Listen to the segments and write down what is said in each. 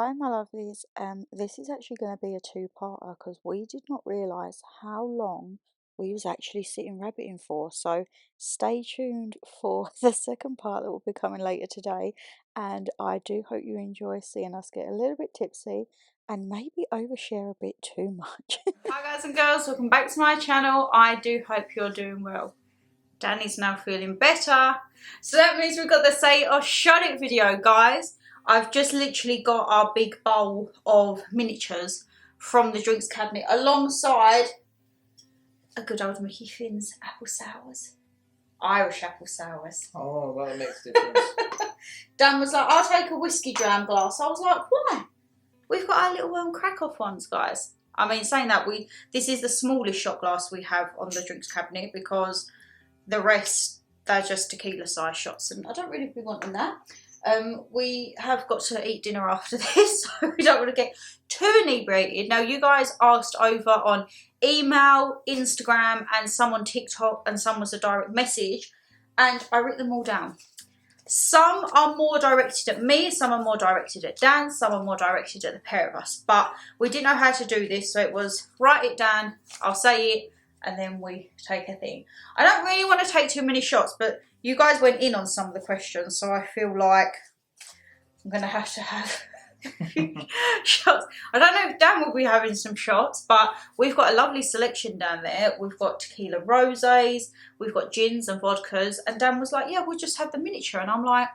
Hi my lovelies, this is actually going to be a two-parter because we did not realise how long we was actually sitting rabbiting for, so stay tuned for the second part that will be coming later today, and I do hope you enjoy seeing us get a little bit tipsy and maybe overshare a bit too much. Hi guys and girls, welcome back to my channel. I do hope you're doing well. Danny's now feeling better, so that means we've got the Say or Shut It video, guys. I've just literally got our big bowl of miniatures from the drinks cabinet alongside a good old Mickey Finn's apple sours. Irish apple sours. Oh, well, that makes a difference. Dan was like, I'll take a whiskey dram glass. I was like, why? We've got our little crack off ones, guys. I mean, saying that, this is the smallest shot glass we have on the drinks cabinet because the rest, they're just tequila size shots, and I don't really be wanting that. We have got to eat dinner after this, so we don't want to get too inebriated. Now, you guys asked over on email, Instagram, and some on TikTok, and some was a direct message, and I wrote them all down. Some are more directed at me, some are more directed at Dan, some are more directed at the pair of us. But we didn't know how to do this, so it was write it down, I'll say it, and then we take a thing. I don't really want to take too many shots, but you guys went in on some of the questions, so I feel like I'm going to have shots. I don't know if Dan will be having some shots, but we've got a lovely selection down there. We've got tequila rosés, we've got gins and vodkas, and Dan was like, yeah, we'll just have the miniature. And I'm like,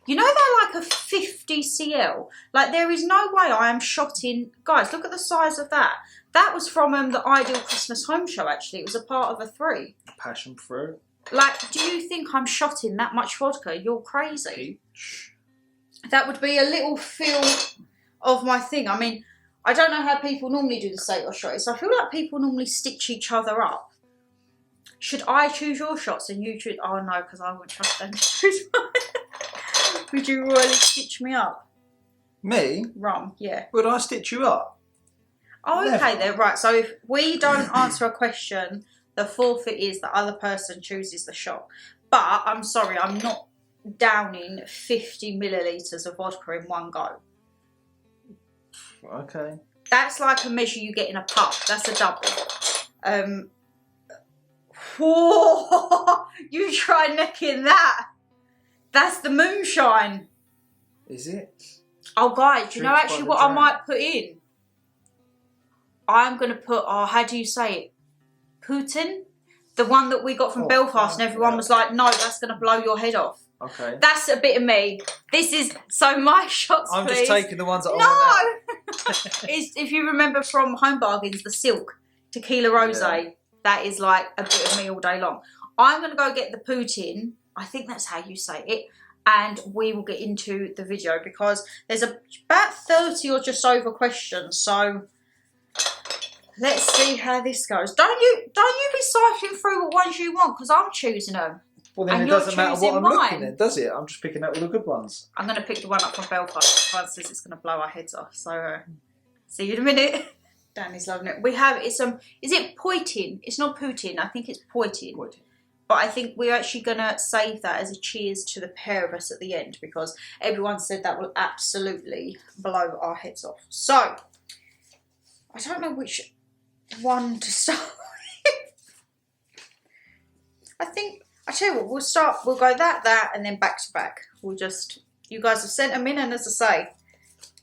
you know, they're like a 50 cl. Like, there is no way I am shotting. Guys, look at the size of that. That was from the Ideal Christmas Home Show, actually. It was a part of a 3. Passion fruit. Like, do you think I'm shotting that much vodka? You're crazy. Peach. That would be a little feel of my thing. I mean, I don't know how people normally do the Say or Shot It, so I feel like people normally stitch each other up. Should I choose your shots and you choose? Oh no, because I wouldn't trust them to choose mine. Would you really stitch me up? Me? Rum, yeah. Would I stitch you up? Oh, Never. okay then. Right, so if we don't answer a question, the forfeit is the other person chooses the shot. But I'm sorry, I'm not downing 50 millilitres of vodka in one go. Okay. That's like a measure you get in a pub. That's a double. Whoa, you try necking that. That's the moonshine. Is it? Oh, guys, do you know Drinks by actually the what I dram. might put in? I'm going to put, how do you say it? Putin? The one that we got from Belfast, and everyone was like, no, that's going to blow your head off. Okay. That's a bit of me. This is, so my shots, I'm please. just taking the ones that I No! want. It's, if you remember from Home Bargains, the Silk Tequila Rosé, that is like a bit of me all day long. I'm going to go get the Putin. I think that's how you say it. And we will get into the video because there's about 30 or just over questions. So let's see how this goes. Don't you be siphoning through what ones you want because I'm choosing them. Well, then And it you're doesn't matter what choosing I'm mine. looking at, does it? I'm just picking out all the good ones. I'm going to pick the one up from Belfast. One says it's going to blow our heads off. So see you in a minute. Danny's loving it. We have, is it Poitin? It's not Putin. I think it's Poitin. But I think we're actually going to save that as a cheers to the pair of us at the end because everyone said that will absolutely blow our heads off. So, I don't know which one to start with. I tell you what, we'll go that, and then back to back. We'll just, you guys have sent them in, and as I say,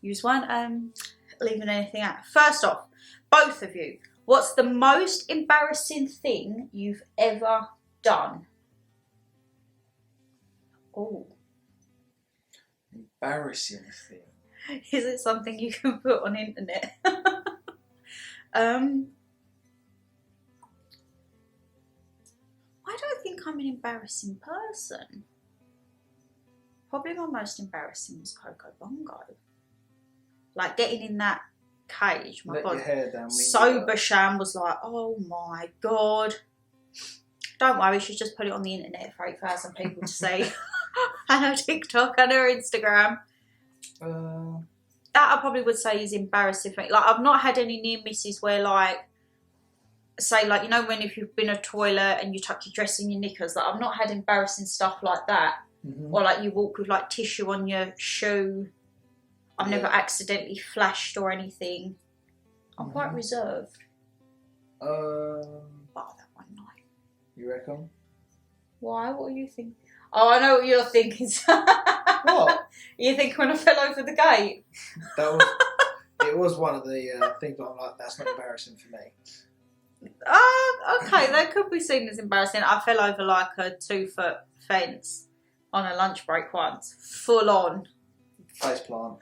use one, leaving anything out. First off, both of you, what's the most embarrassing thing you've ever done? Oh. Embarrassing thing. Is it something you can put on internet? I don't think I'm an embarrassing person. Probably my most embarrassing was Coco Bongo. Like getting in that cage, my Let God. your hair down. Sober Sham was like, oh my God. Don't worry, she's just put it on the internet for 8,000 people to see. And her TikTok and her Instagram. That I probably would say is embarrassing for me. Like, I've not had any near misses where, like, say, like, you know, when if you've been a toilet and you tuck your dress in your knickers, like, I've not had embarrassing stuff like that. Or, like, you walk with, like, tissue on your shoe. I've never accidentally flashed or anything. I'm quite reserved. Bar that one night. You reckon? Why? What are you thinking? Oh, I know what you're thinking. What? You think when I fell over the gate? That was. It was one of the things that I'm like, that's not embarrassing for me. Okay, that could be seen as embarrassing. I fell over like a 2-foot fence on a lunch break once, full on. Face plant.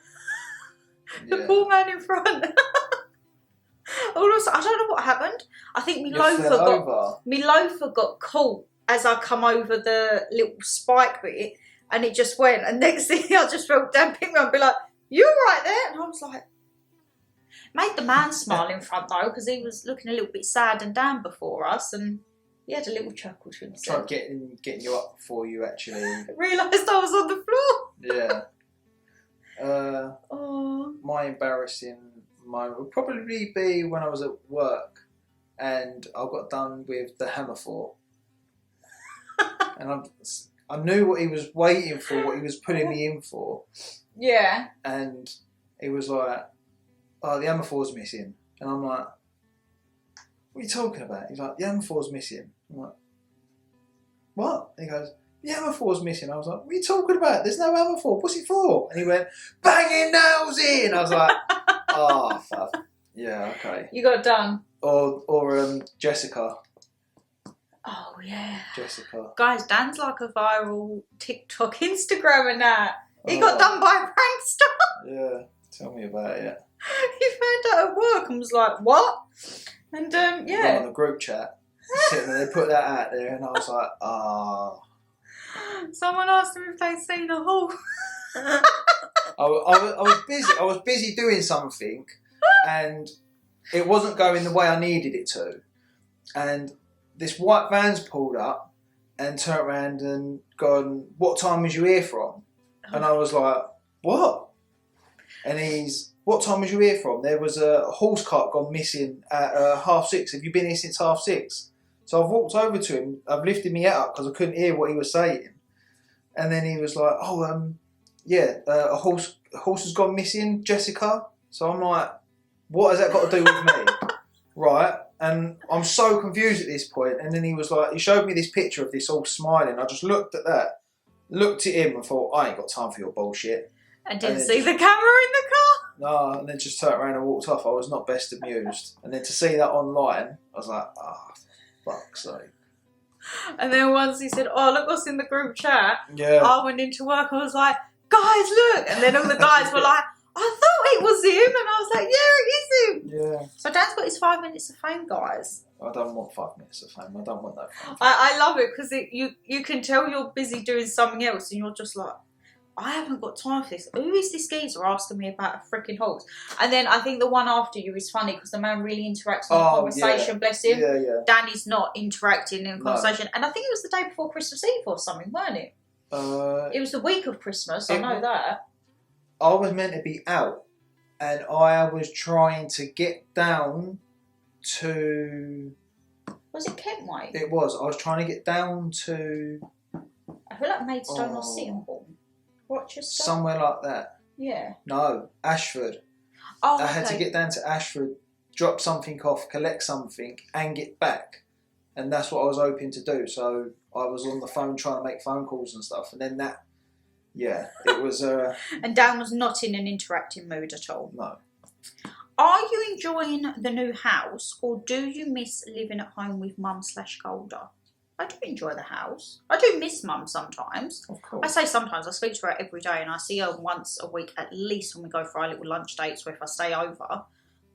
The poor man in front. Also, I don't know what happened. I think my loafer got caught as I come over the little spike bit, and it just went. And next thing, I just felt Dan pick me up and be like, "You all right there?" And I was like, made the man smile in front though, because he was looking a little bit sad and down before us, and he had a little chuckle to himself. Tried getting you up before you actually realised I was on the floor. Yeah. My embarrassing moment would probably be when I was at work and I got done with the hammer for, and I knew what he was waiting for, what he was putting me in for. Yeah. And he was like, "Oh, the hammer four's missing," and I'm like, "What are you talking about?" He's like, "The hammer four's missing." I'm like, "What?" And he goes, "The hammer four's missing." I was like, "What are you talking about? There's no hammer four. What's it for?" And he went, "Banging nails in." I was like, "Oh, fuck. Yeah, okay." You got done. Or Jessica. Oh yeah. Jessica. Guys, Dan's like a viral TikTok, Instagram and that. He got done by a prankster. Yeah, tell me about it. He found out at work and was like, "What?" And yeah. On the group chat, sitting there, they put that out there, and I was like, "Ah." Someone asked him if they'd seen a horse. I was busy. I was busy doing something, and it wasn't going the way I needed it to. And this white van's pulled up and turned around and gone, "What time was you here from?" And I was like, "What?" And he's, "What time was you here from? There was a horse cart gone missing at 6:30. Have you been here since 6:30? So I've walked over to him. I've lifted my head up because I couldn't hear what he was saying. And then he was like, "Oh, yeah, a horse has gone missing, Jessica." So I'm like, "What has that got to do with me?" Right? And I'm so confused at this point. And then he was like, he showed me this picture of this all smiling. I just looked at that, looked at him and thought, "I ain't got time for your bullshit." I didn't see the camera in the car. No, and then just turned around and walked off. I was not best amused. And then to see that online, I was like, "Oh, fuck's sake." And then once he said, "Oh, look what's in the group chat," Yeah. I went into work. I was like, "Guys, look!" And then all the guys were like, "I thought it was him," and I was like, "Yeah, it is him." Yeah. So Dan's got his 5 minutes of fame, guys. I don't want 5 minutes of fame. I don't want that fame. I love it because you can tell you're busy doing something else, and you're just like, "I haven't got time for this. Who is this geezer asking me about a freaking horse?" And then I think the one after you is funny because the man really interacts in the conversation, yeah. bless him. Yeah. Danny's not interacting in the conversation. And I think it was the day before Christmas Eve or something, weren't it? It was the week of Christmas, I know that. I was meant to be out and I was trying to get down to... Was it Kentway? It was. I was trying to get down to... I feel like Maidstone or Sittingbourne. Rochester? Somewhere like that. Yeah. No, Ashford. Oh, I had to get down to Ashford, drop something off, collect something, and get back. And that's what I was hoping to do. So I was on the phone trying to make phone calls and stuff. And then that, yeah, it was... And Dan was not in an interacting mood at all. No. Are you enjoying the new house, or do you miss living at home with Mum/Golda? I do enjoy the house. I do miss Mum sometimes. Of course. I say sometimes. I speak to her every day and I see her once a week at least when we go for our little lunch dates or if I stay over.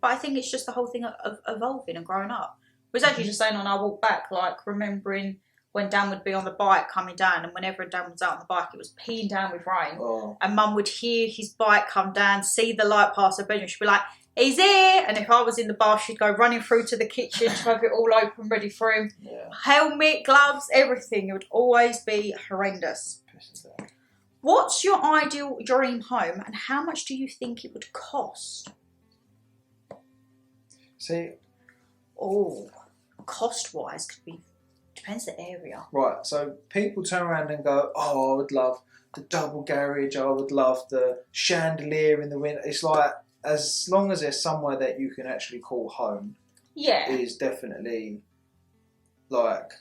But I think it's just the whole thing of evolving and growing up. I was actually just saying on our walk back, like remembering when Dan would be on the bike coming down, and whenever Dan was out on the bike, it was peeing down with rain. Oh. And Mum would hear his bike come down, see the light past her bedroom. She'd be like, "He's here!" And if I was in the bath, she'd go running through to the kitchen to have it all open, ready for him. Yeah. Helmet, gloves, everything. It would always be horrendous. What's your ideal dream home, and how much do you think it would cost? See? Oh, cost-wise could be... Depends the area. Right, so people turn around and go, "Oh, I would love the double garage. I would love the chandelier in the winter. It's like, as long as there's somewhere that you can actually call home, Yeah. is definitely like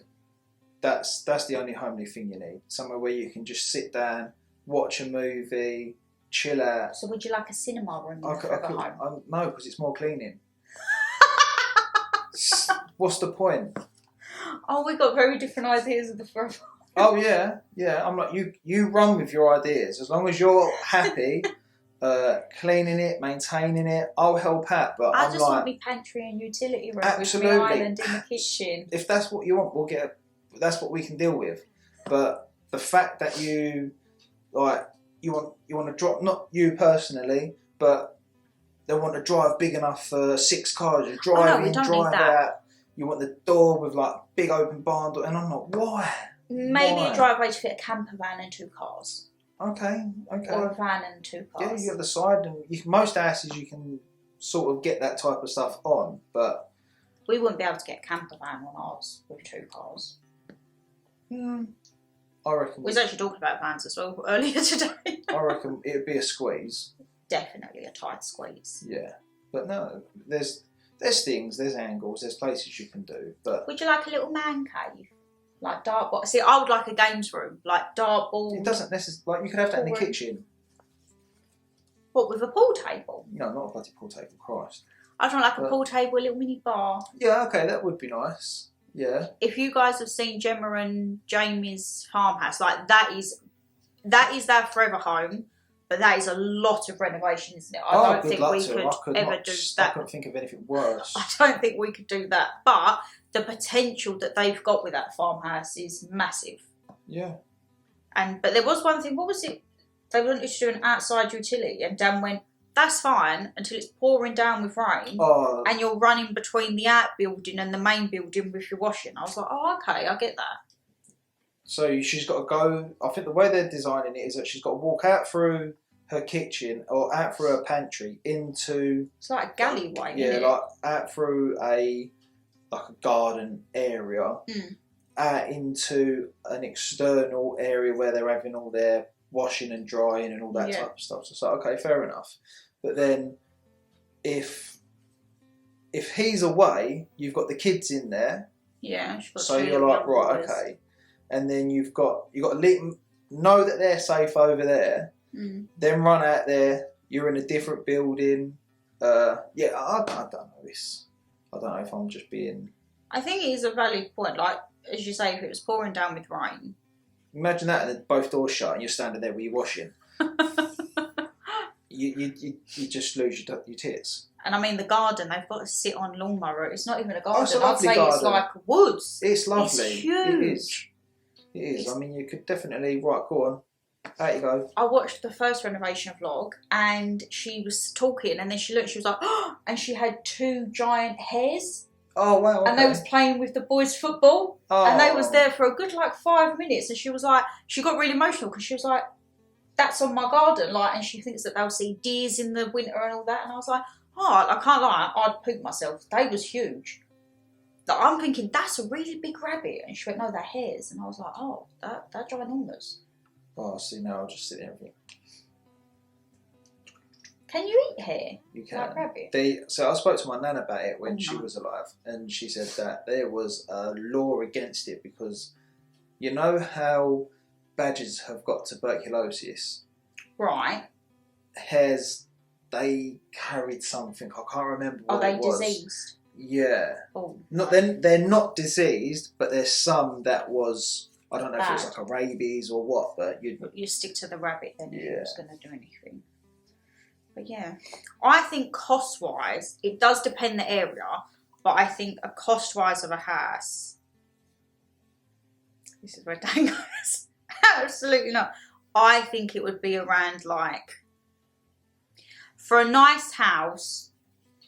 that's the only homely thing you need. Somewhere where you can just sit down, watch a movie, chill out. So would you like a cinema room in the forever home? No, because it's more cleaning. What's the point? Oh, we got very different ideas of the forever home. Oh yeah. I'm like, you run with your ideas. As long as you're happy, cleaning it, maintaining it, I'll help out. But I I'm just like, want my pantry and utility room absolutely. with my island in the kitchen. If that's what you want, that's what we can deal with. But the fact that you want to drop, not you personally, but they want to drive big enough for 6 cars. You drive in, drive out. You want the door with like big open barn door, and I'm like, why? Maybe Why? a driveway to fit a camper van and 2 cars. Okay. Or a van and 2 cars. Yeah, you have the side, and most houses you can sort of get that type of stuff on, but we wouldn't be able to get a camper van on ours with 2 cars. I reckon. We was actually talking about vans as well earlier today. I reckon it'd be a squeeze. Definitely a tight squeeze. Yeah, but no, there's things, there's angles, there's places you can do. But would you like a little man cave, like dartboard? See, I would like a games room, like dartboard. it doesn't necessarily, like, you could have that in the kitchen. What, with a pool table? No, not a bloody pool table, Christ. I'd want like a pool table, a little mini bar. Yeah, okay, that would be nice. Yeah. If you guys have seen Gemma and Jamie's farmhouse, like that is their forever home, but that is a lot of renovation, isn't it? I don't think we could ever do that. I couldn't think of anything worse. I don't think we could do that. But the potential that they've got with that farmhouse is massive. Yeah. But there was one thing, what was it? They wanted to do an outside utility, and Dan went, that's fine until it's pouring down with rain and you're running between the outbuilding and the main building with your washing. I was like, oh, okay, I get that. So she's got to go, I think the way they're designing it is that she's got to walk out through her kitchen or out through her pantry into... It's like a galleyway, yeah, isn't it? like out through a garden area, out into an external area where they're having all their washing and drying and all that type of stuff. So it's like, okay, fair enough. But then if he's away, you've got the kids in there. Yeah. So you're like, right, okay. And then you've got to know that they're safe over there. Then run out there. You're in a different building. I don't know this. I don't know if I'm just being... I think it is a valid point. Like, as you say, if it was pouring down with rain. Imagine that, and then both doors shut, and you're standing there with your washing. you just lose your tits. And I mean, the garden, they've got to sit on lawnmower. It's not even a garden. It's a lovely I'd say garden. it's like woods. It's lovely. It's huge. It is. I mean, you could definitely... Right, go on. Out you go. I watched the first renovation vlog, and she was talking, and then she looked, she was like, oh, and she had 2 giant hares. Oh, wow, okay. And they was playing with the boys' football. Oh. And they was there for a good, 5 minutes. And she was like, she got really emotional because she was like, that's on my garden. And she thinks that they'll see deers in the winter and all that. And I was like, oh, I can't lie, I'd poop myself. They was huge. I'm thinking, that's a really big rabbit. And she went, no, they're hares. And I was like, oh, they're ginormous. Oh, see, now I'll just sit there and think. Can you eat hare? You can. Like rabbit? So I spoke to my nan about it when she was alive, and she said that there was a law against it because you know how badgers have got tuberculosis? Right. Hares, they carried something. I can't remember what it was. Are they diseased? Yeah. Oh. They're not diseased, but there's some that was... I don't know if it's like a rabies or what, but you stick to the rabbit then if it was going to do anything. But yeah, I think cost-wise, it does depend the area, but I think a cost-wise of a house, this is where Dan goes, absolutely not. I think it would be around for a nice house,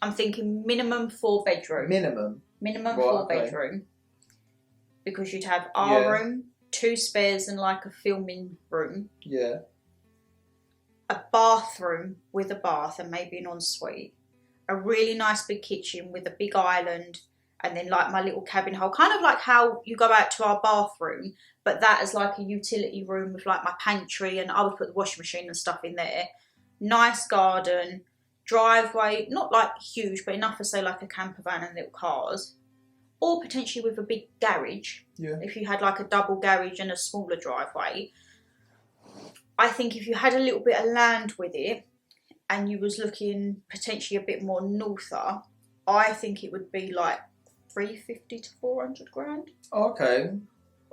I'm thinking minimum 4 bedroom. Minimum right, 4 bedroom. Because you'd have our room, 2 spares and a filming room. Yeah. A bathroom with a bath and maybe an ensuite. A really nice big kitchen with a big island and then like my little cabin hole, kind of like how you go out to our bathroom, but that is like a utility room with like my pantry, and I would put the washing machine and stuff in there. Nice garden, driveway, not like huge, but enough for say like a camper van and little cars, or potentially with a big garage. Yeah. If you had like a double garage and a smaller driveway. I think if you had a little bit of land with it, and you was looking potentially a bit more norther, I think it would be like 350 to 400 grand. Okay.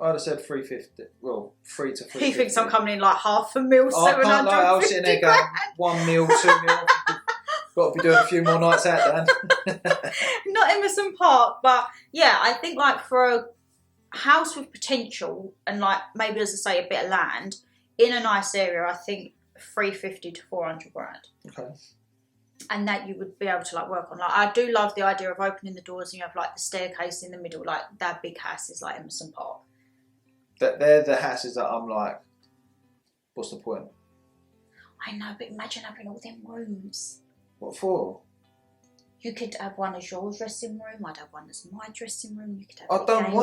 I'd have said 350. Well, 3 to 350. He thinks I'm coming in like $500,000, Oh, I can't lie, I was sitting there going, 1 mil, 2 mil. Got to be doing a few more nights out, Dan. Not Emerson Park, but yeah, I think like for a house with potential and like maybe, as I say, a bit of land in a nice area, I think 350 to 400 grand. Okay. And that you would be able to like work on. Like, I do love the idea of opening the doors and you have like the staircase in the middle, like that big house is like Emerson Park. They're the houses that I'm like, what's the point? I know, but imagine having all them rooms. What for? You could have one as your dressing room. I'd have one as my dressing room. You could have. I don't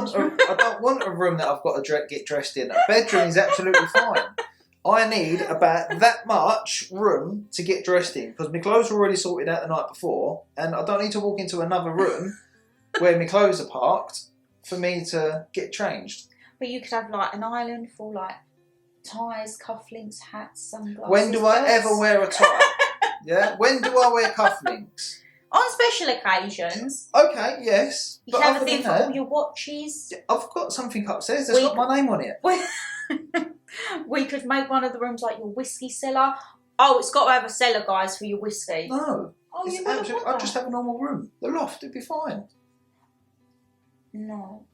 want a room that I've got to get dressed in. A bedroom is absolutely fine. I need about that much room to get dressed in because my clothes were already sorted out the night before, and I don't need to walk into another room where my clothes are parked for me to get changed. But you could have like an island for like ties, cufflinks, hats, sunglasses. When do I ever wear a tie? Yeah. When do I wear cufflinks? On special occasions. Okay, yes. You can have a thing for all your watches. I've got something upstairs that's got my name on it. We could make one of the rooms like your whiskey cellar. Oh, it's got to have a cellar, guys, for your whiskey. No. Oh, you I'll just have a normal room. The loft, it'd be fine. No.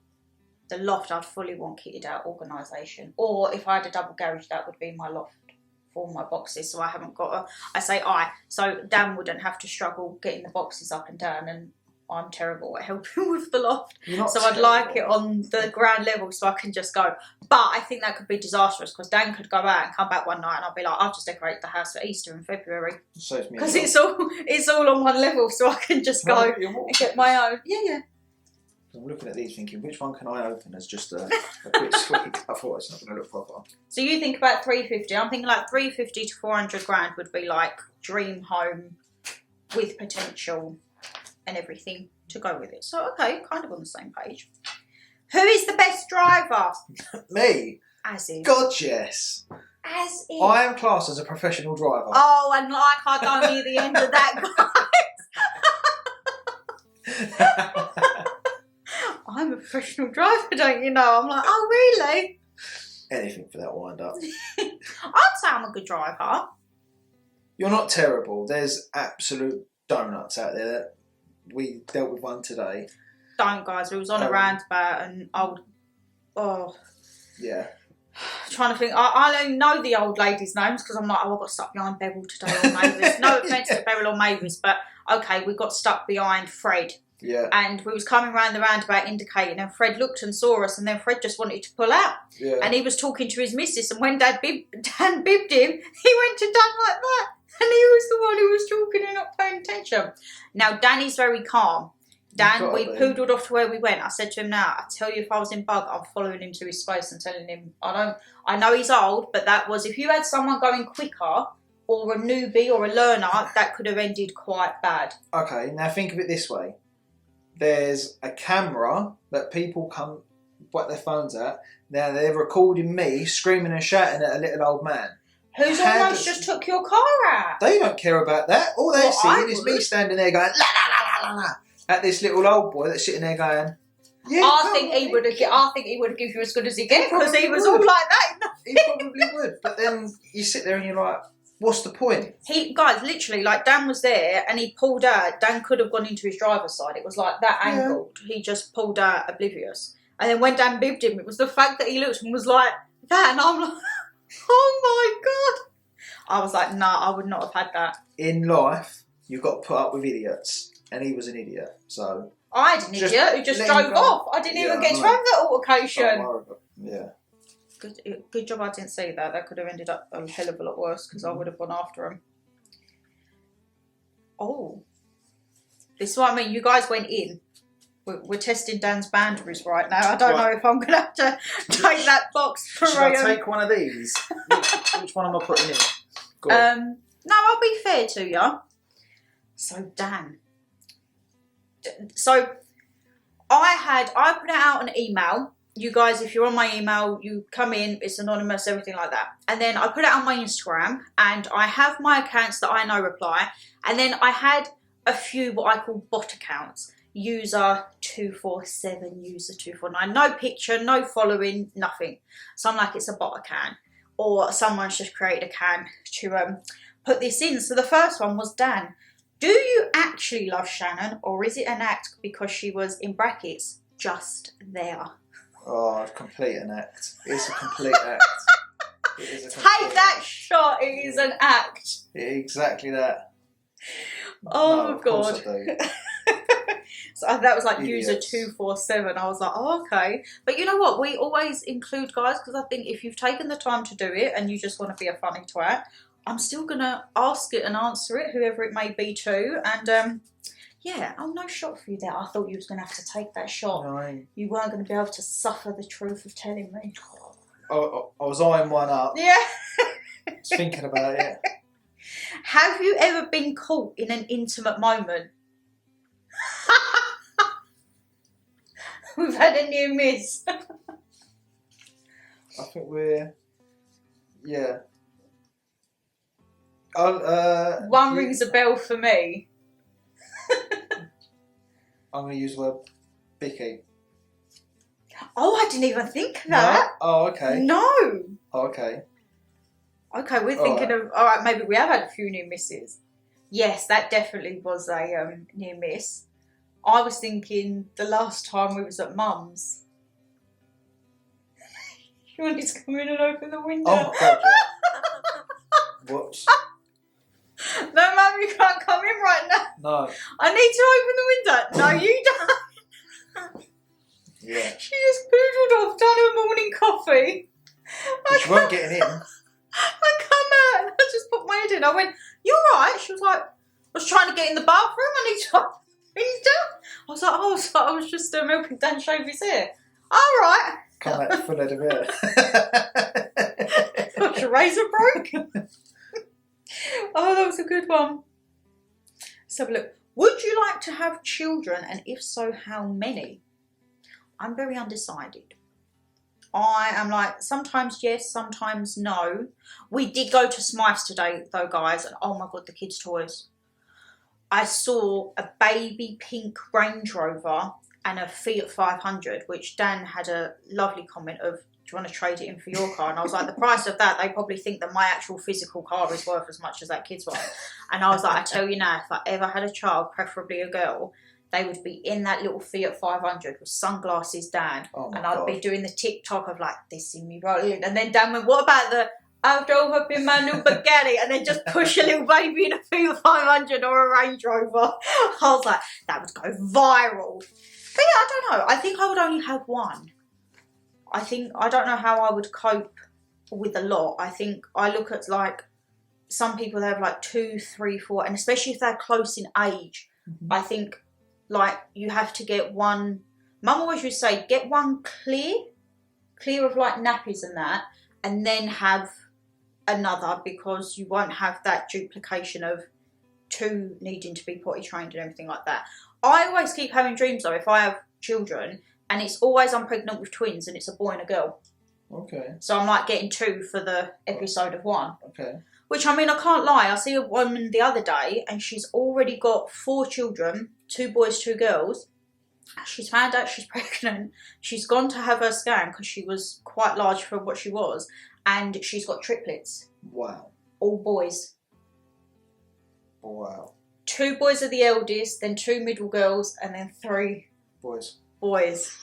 The loft, I'd fully want kitted out organisation. Or if I had a double garage, that would be my loft for my boxes. So I haven't got so Dan wouldn't have to struggle getting the boxes up and down, and I'm terrible at helping with the loft. So I'd like it on the ground level so I can just go. But I think that could be disastrous because Dan could go out and come back one night and I'll be like, I'll just decorate the house for Easter in February. Because it's all on one level, so I can just go and get my own. Yeah. I'm looking at these thinking, which one can I open as just a quick sweep? I thought it's not going to look proper. So you think about 350. I'm thinking like 350 to 400 grand would be like dream home with potential and everything to go with it. So, okay, kind of on the same page. Who is the best driver? Me? As if. God, yes. As if. I am classed as a professional driver. Oh, and like I don't hear the end of that, guys. I'm a professional driver, don't you know? I'm like, oh, really? Anything for that wind up. I'd say I'm a good driver. You're not terrible. There's absolute donuts out there that we dealt with one today. Don't, guys. We was on a roundabout and yeah. Trying to think. I don't know the old ladies' names because I'm like, I got stuck behind Beryl today or Mavis. No offence to Beryl or Mavis, but okay, we got stuck behind Fred. Yeah. And we was coming around the roundabout indicating, and Fred looked and saw us, and then Fred just wanted to pull out. Yeah. And he was talking to his missus, and when Dan bibbed him, he went to Dan like that. And he was the one who was talking and not paying attention. Now, Danny's very calm. Dan, we poodled off to where we went. I said to him, now, I tell you, if I was in Bug, I'm following him to his space and telling him, I know he's old, but that was, if you had someone going quicker, or a newbie or a learner, that could have ended quite bad. Okay, now think of it this way. There's a camera that people come, whack their phones at. Now they're recording me screaming and shouting at a little old man. Who's almost just took your car out. They don't care about that. All they're seeing is me standing there going, la la la la la, at this little old boy that's sitting there going, yeah. I think he would have given you as good as he gets because he was all like that. He probably would. But then you sit there and you're like, what's the point? Guys, literally, like Dan was there and he pulled out. Dan could have gone into his driver's side. It was like that angled. He just pulled out oblivious. And then when Dan bibbed him, it was the fact that he looked and was like that. And I'm like, oh my God. I was like, nah, I would not have had that. In life, you've got to put up with idiots. And he was an idiot. So I had an idiot who just drove off. I didn't even get to have that altercation. Yeah. Good job I didn't see that. That could have ended up a hell of a lot worse because I would have gone after him. Oh. This is what I mean. You guys went in We're testing Dan's boundaries right now. I don't know if I'm going to have to take that box for Should I take one of these? Which one am I putting in? Go on. No, I'll be fair to you. So, Dan. So, I put it out an email. You guys, if you're on my email, you come in, it's anonymous, everything like that. And then I put it on my Instagram, and I have my accounts that I know reply. And then I had a few what I call bot accounts. User 247, user 249. No picture, no following, nothing. So I'm like, it's a bot account. Or someone's just created an account to put this in. So the first one was Dan. Do you actually love Shannon, or is it an act because she was, in brackets, just there? Oh, complete an act. It's a complete act. It is a complete Take that shot, it is an act. Exactly that. Oh, no, of course God. I do. So that was like Idiots. user 247. I was like, oh, okay. But you know what? We always include guys because I think if you've taken the time to do it and you just want to be a funny twat, I'm still going to ask it and answer it, whoever it may be too. And yeah, oh, no shot for you there. I thought you was going to have to take that shot. No. You weren't going to be able to suffer the truth of telling me. I was eyeing one up. Yeah. Just thinking about it. Have you ever been caught in an intimate moment? We've had a near miss. I think we're... Yeah. One rings a bell for me. I'm going to use the word bicky. Oh, I didn't even think of that. No? Oh, okay. No. Oh, okay. Okay, we're thinking of... All right, maybe we have had a few near misses. Yes, that definitely was a near miss. I was thinking the last time we was at Mum's. You wanted to come in and open the window. Oh, my God. Whoops. No, Mum, you can't come in right now. No. I need to open the window. No, you don't. Yeah. She just poodled off, done her morning coffee. But she weren't getting in. I come out and I just put my head in. I went, "You alright?" She was like, "I was trying to get in the bathroom. I need to open the window." I was like, "Oh, so I was just milking Dan shave his hair." Alright. Come out full head of hair. Got your razor broke. Oh, that was a good one. Let's have a look. Would you like to have children, and if so, how many? I'm very undecided. I am like, sometimes yes, sometimes no. We did go to Smythe's today, though, guys, and oh my God, the kids' toys. I saw a baby pink Range Rover and a Fiat 500, which Dan had a lovely comment of, "Do you want to trade it in for your car?" And I was like, the price of that, they probably think that my actual physical car is worth as much as that kid's one. And I was like, I tell you now, if I ever had a child, preferably a girl, they would be in that little Fiat 500 with sunglasses, Dan. Oh my and I'd God. be doing the TikTok of like, they see me rolling. And then Dan went, "What about the, I drove up in my new Bugatti," and then just push a little baby in a Fiat 500 or a Range Rover. I was like, that would go viral. But yeah, I don't know. I think I would only have one. I don't know how I would cope with a lot. I think I look at like some people, they have like 2, 3, 4, and especially if they're close in age, I think like you have to get one. Mum always used to say, get one clear of like nappies and that, and then have another, because you won't have that duplication of 2 needing to be potty trained and everything like that. I always keep having dreams though, if I have children, and it's always I'm pregnant with twins and it's a boy and a girl. Okay. So I'm like getting 2 for the episode of 1. Okay. Which, I mean, I can't lie. I see a woman the other day and she's already got 4 children, 2 boys, 2 girls. She's found out she's pregnant. She's gone to have her scan because she was quite large for what she was. And she's got triplets. Wow. All boys. Wow. 2 boys are the eldest, then 2 middle girls, and then 3 Boys. boys.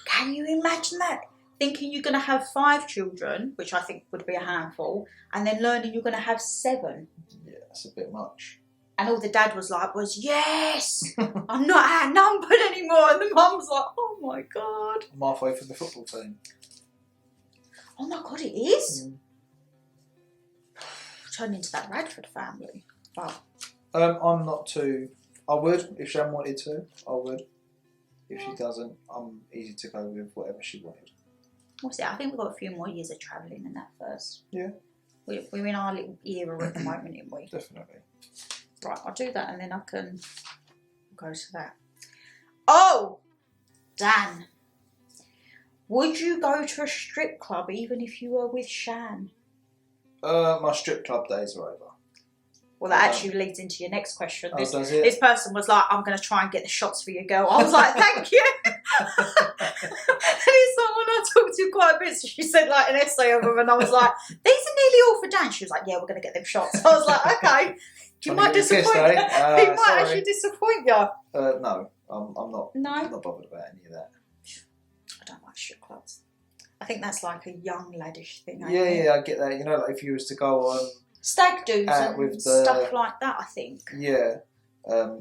Can you imagine that? Thinking you're going to have 5 children, which I think would be a handful, and then learning you're going to have 7. Yeah, that's a bit much. And all the dad was like was, "Yes, I'm not outnumbered anymore." And the mum was like, "Oh my God." I'm halfway through the football team. Oh my God, it is? Turned into that Radford family. Wow. I'm not too... I would, if Shan wanted to, I would. If she doesn't, I'm easy to go with whatever she wanted. What's it? I think we've got a few more years of travelling than that first. Yeah. We're in our little era at the moment, aren't we? Definitely. Right, I'll do that and then I can go to that. Oh! Dan. Would you go to a strip club even if you were with Shan? My strip club days are over. Well, that actually leads into your next question. Does it? This person was like, I'm going to try and get the shots for you, girl. I was like, thank you. And it's someone I talked to quite a bit, so she said like an essay of them, and I was like, these are nearly all for Dan. She was like, yeah, we're going to get them shots. I was like, okay. You might disappoint you. He might actually disappoint you. No, I'm not. No? I'm not bothered about any of that. I don't like strip clubs. I think that's like a young laddish thing. Yeah, I get that. You know, like if you was to go on stag do's and with stuff like that, I think. Yeah,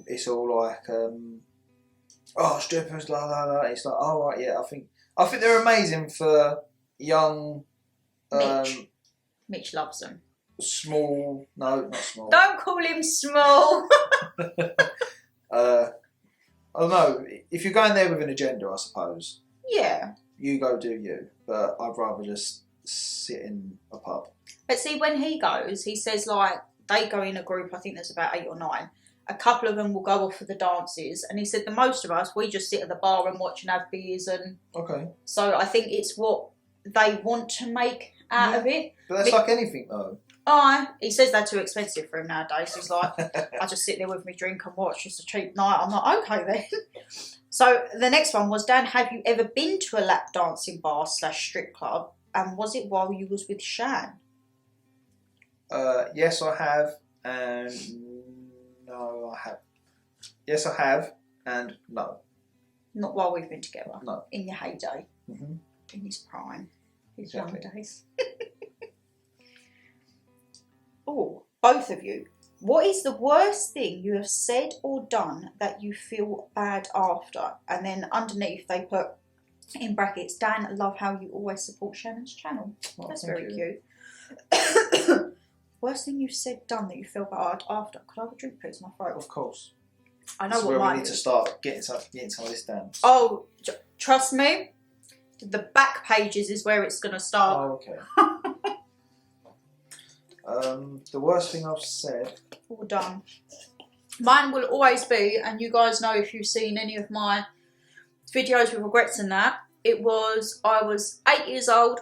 it's all like, oh, strippers, la la la. It's like, oh right, yeah. I think they're amazing for young. Mitch loves them. Small, no, not small. Don't call him small. I don't know. If you're going there with an agenda, I suppose. Yeah. You go do you, but I'd rather just sit in a pub. But see, when he goes, he says like they go in a group. I think there's about 8 or 9. A couple of them will go off for the dances, and he said the most of us we just sit at the bar and watch and have beers and. Okay. So I think it's what they want to make out of it. But that's like anything though. He says they're too expensive for him nowadays. He's like, I just sit there with me, drink and watch. It's a cheap night. I'm like, okay then. So the next one was, Dan, have you ever been to a lap dancing bar / strip club? And was it while you was with Shan? Yes, I have, and no, I have. Yes, I have, and no. Not while we've been together. No. In your heyday. Mm-hmm. In his prime. His Exactly. young days. Oh, both of you. What is the worst thing you have said or done that you feel bad after? And then underneath they put in brackets, Dan, love how you always support Shannon's channel. Oh, that's thank very you. cute. Worst thing you've said, done that you feel bad after? Could I have a drink, please? My throat. Of course. I know That's what where mine we need to is. start getting some of this down. Oh, trust me. The back pages is where it's going to start. Oh, okay. The worst thing I've said. All done. Mine will always be, and you guys know if you've seen any of my videos with regrets and that, I was 8 years old.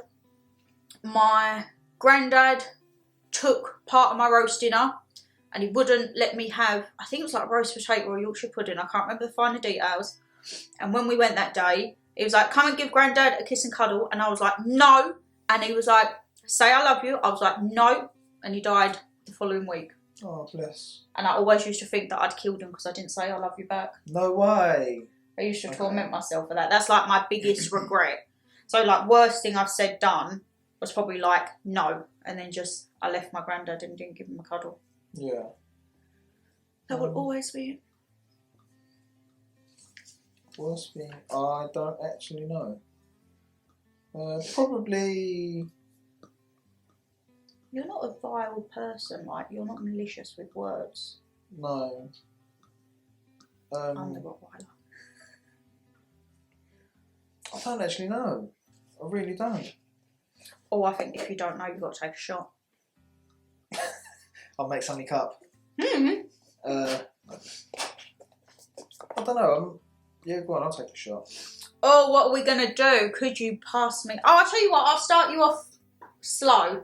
My granddad took part of my roast dinner and he wouldn't let me have, I think it was like roast potato or Yorkshire pudding, I can't remember the finer details. And when we went that day, he was like, come and give granddad a kiss and cuddle. And I was like, no. And he was like, say I love you. I was like, no. And he died the following week. Oh, bless. And I always used to think that I'd killed him because I didn't say I love you back. No way. I used to torment myself for that. That's like my biggest regret. So like worst thing I've said done was probably like no. And then just I left my granddad and didn't give him a cuddle. Yeah. That will always be it. Worst thing? I don't actually know. Probably. You're not a vile person, like you're not malicious with words. No. I'm the Rottweiler. I don't actually know. I really don't. Oh, I think if you don't know, you've got to take a shot. I'll make something up. Mm-hmm. I don't know. Yeah, go on, I'll take a shot. Oh, what are we going to do? Could you pass me? Oh, I'll tell you what, I'll start you off slow.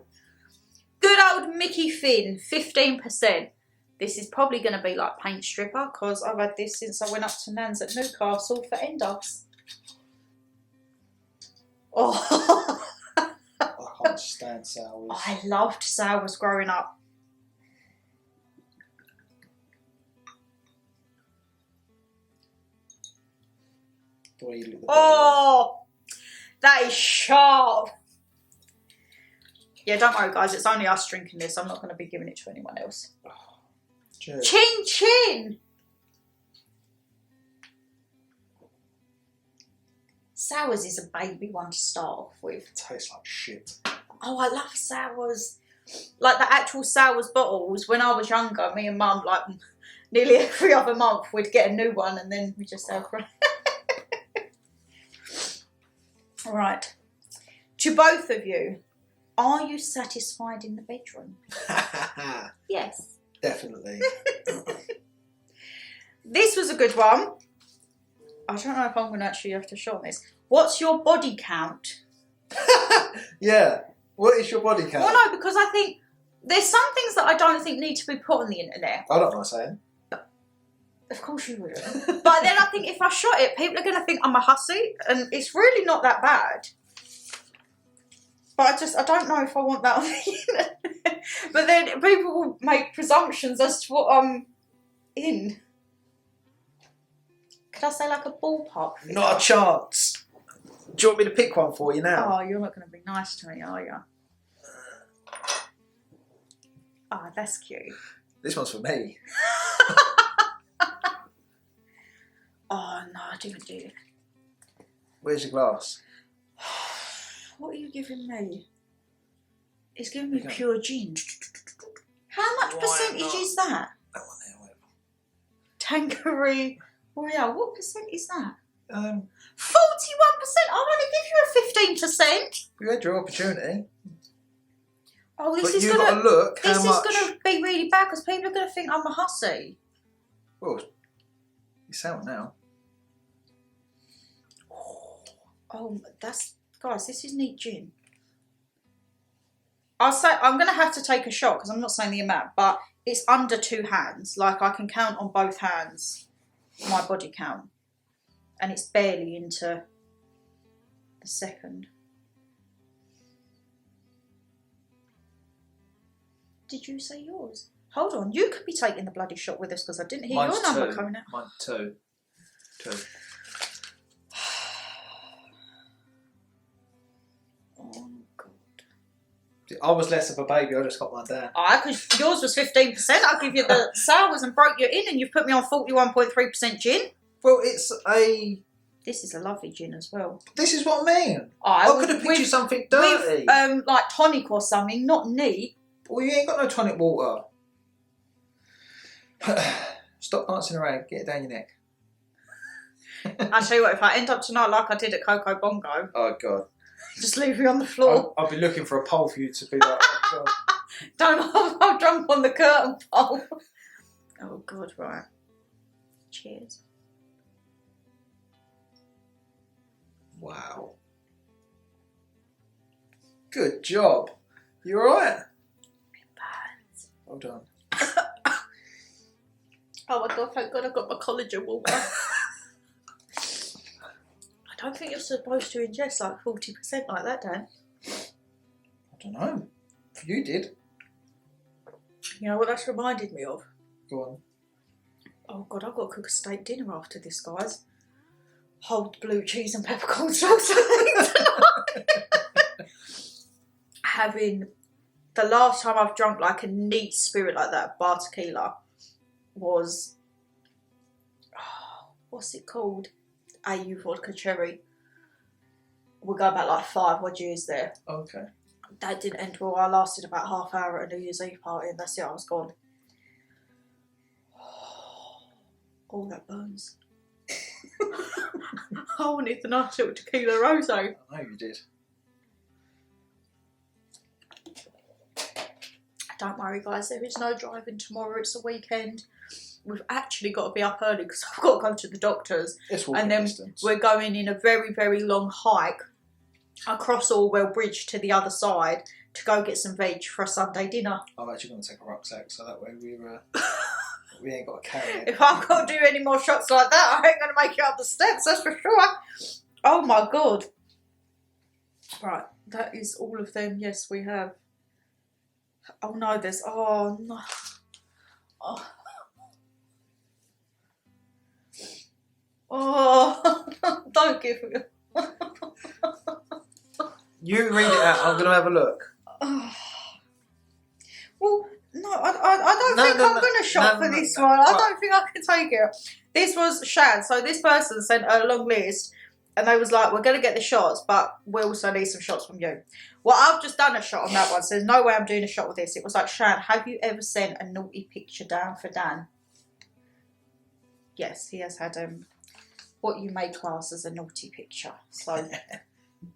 Good old Mickey Finn, 15%. This is probably going to be like paint stripper because I've had this since I went up to Nan's at Newcastle for end-ups. Oh, I can't stand sours. I loved sours growing up. The way you lick the Oh, that is sharp. Yeah, don't worry, guys. It's only us drinking this. I'm not going to be giving it to anyone else. Cheers. Chin chin. Sours is a baby one to start off with. It tastes like shit. Oh, I love sours. Like the actual sours bottles. When I was younger, me and Mum, like nearly every other month, we'd get a new one and then we just have. All right. To both of you, are you satisfied in the bedroom? Yes. Definitely. This was a good one. I don't know if I'm going to actually have to show this. What's your body count? Yeah. What is your body count? Well, no, because I think there's some things that I don't think need to be put on the internet. I don't mind saying. Of course you would. But then I think if I shot it, people are going to think I'm a hussy, and it's really not that bad. But I don't know if I want that on the internet. But then people will make presumptions as to what I'm in. Could I say like a ballpark figure? Not a chance. Do you want me to pick one for you now? Oh, you're not going to be nice to me, are you? Ah, oh, that's cute. This one's for me. Oh, no, I didn't do it. Where's your glass? What are you giving me? It's giving me pure gin. How much percentage is that? That one there, whatever. Tanqueray Royale. What percent is that? 41%. 41%. I want to give you a 15%. You had your opportunity. Oh, But you've got to look how this much... is going to be really bad because people are going to think I'm a hussy. Well, you sound now. Oh, guys, this is neat gin. I'll say I'm going to have to take a shot because I'm not saying the amount, but it's under 2 hands. Like I can count on both hands my body count, and it's barely into the second. Did you say yours? Hold on, you could be taking the bloody shot with us because I didn't hear your number coming out. Mine's 2. 2. Oh God! I was less of a baby. I just got mine down. Because yours was 15%. I'll give you the sours and broke you in, and you've put me on 41.3% gin. Well, it's a... This is a lovely gin as well. This is what I mean. I could have picked you something dirty. With, like tonic or something, not neat. Well, you ain't got no tonic water. Stop dancing around. Get it down your neck. I'll tell you what, if I end up tonight like I did at Coco Bongo, Oh, God. just leave me on the floor. I'll be looking for a pole for you to be like... Oh, God. I'll jump on the curtain pole. Oh, God, right. Cheers. Wow. Good job. You alright? Well done. Oh my God, thank God I got my collagen water. I don't think you're supposed to ingest like 40% like that, Dan. I don't know. You did. You know what that's reminded me of? Go on. Oh God, I've got to cook a steak dinner after this, guys. Hold blue cheese and peppercorn sauce tonight. Having the last time I've drunk like a neat spirit like that, bar tequila, was, what's it called? AU vodka cherry. We'll go back like 5 odd years there. Okay. That didn't end well. I lasted about half hour at a New Year's Eve party and that's it, I was gone. Oh, that burns. I wanted the nice little tequila rosé. I know you did. Don't worry guys, there is no driving tomorrow, it's a weekend. We've actually got to be up early because I've got to go to the doctor's. It's walking and then distance. we're going in a very, very long hike across Orwell Bridge to the other side to go get some veg for a Sunday dinner. I'm actually going to take a rucksack so that way we ain't got to carry it. If I've got to do any more shots like that, I ain't going to make it up the steps, that's for sure. Oh my God. Right, that is all of them. Yes, we have. Oh no, there's, oh no. Oh. Oh, don't give me. You read it out, I'm going to have a look. Well, no, I don't think I'm going to shop for this one. I don't think I can take it. This was Shad. So this person sent a long list and they was like, we're going to get the shots, but we also need some shots from you. Well, I've just done a shot on that one, so there's no way I'm doing a shot with this. It was like, Shad, have you ever sent a naughty picture down for Dan? Yes, he has had what you may class as a naughty picture. So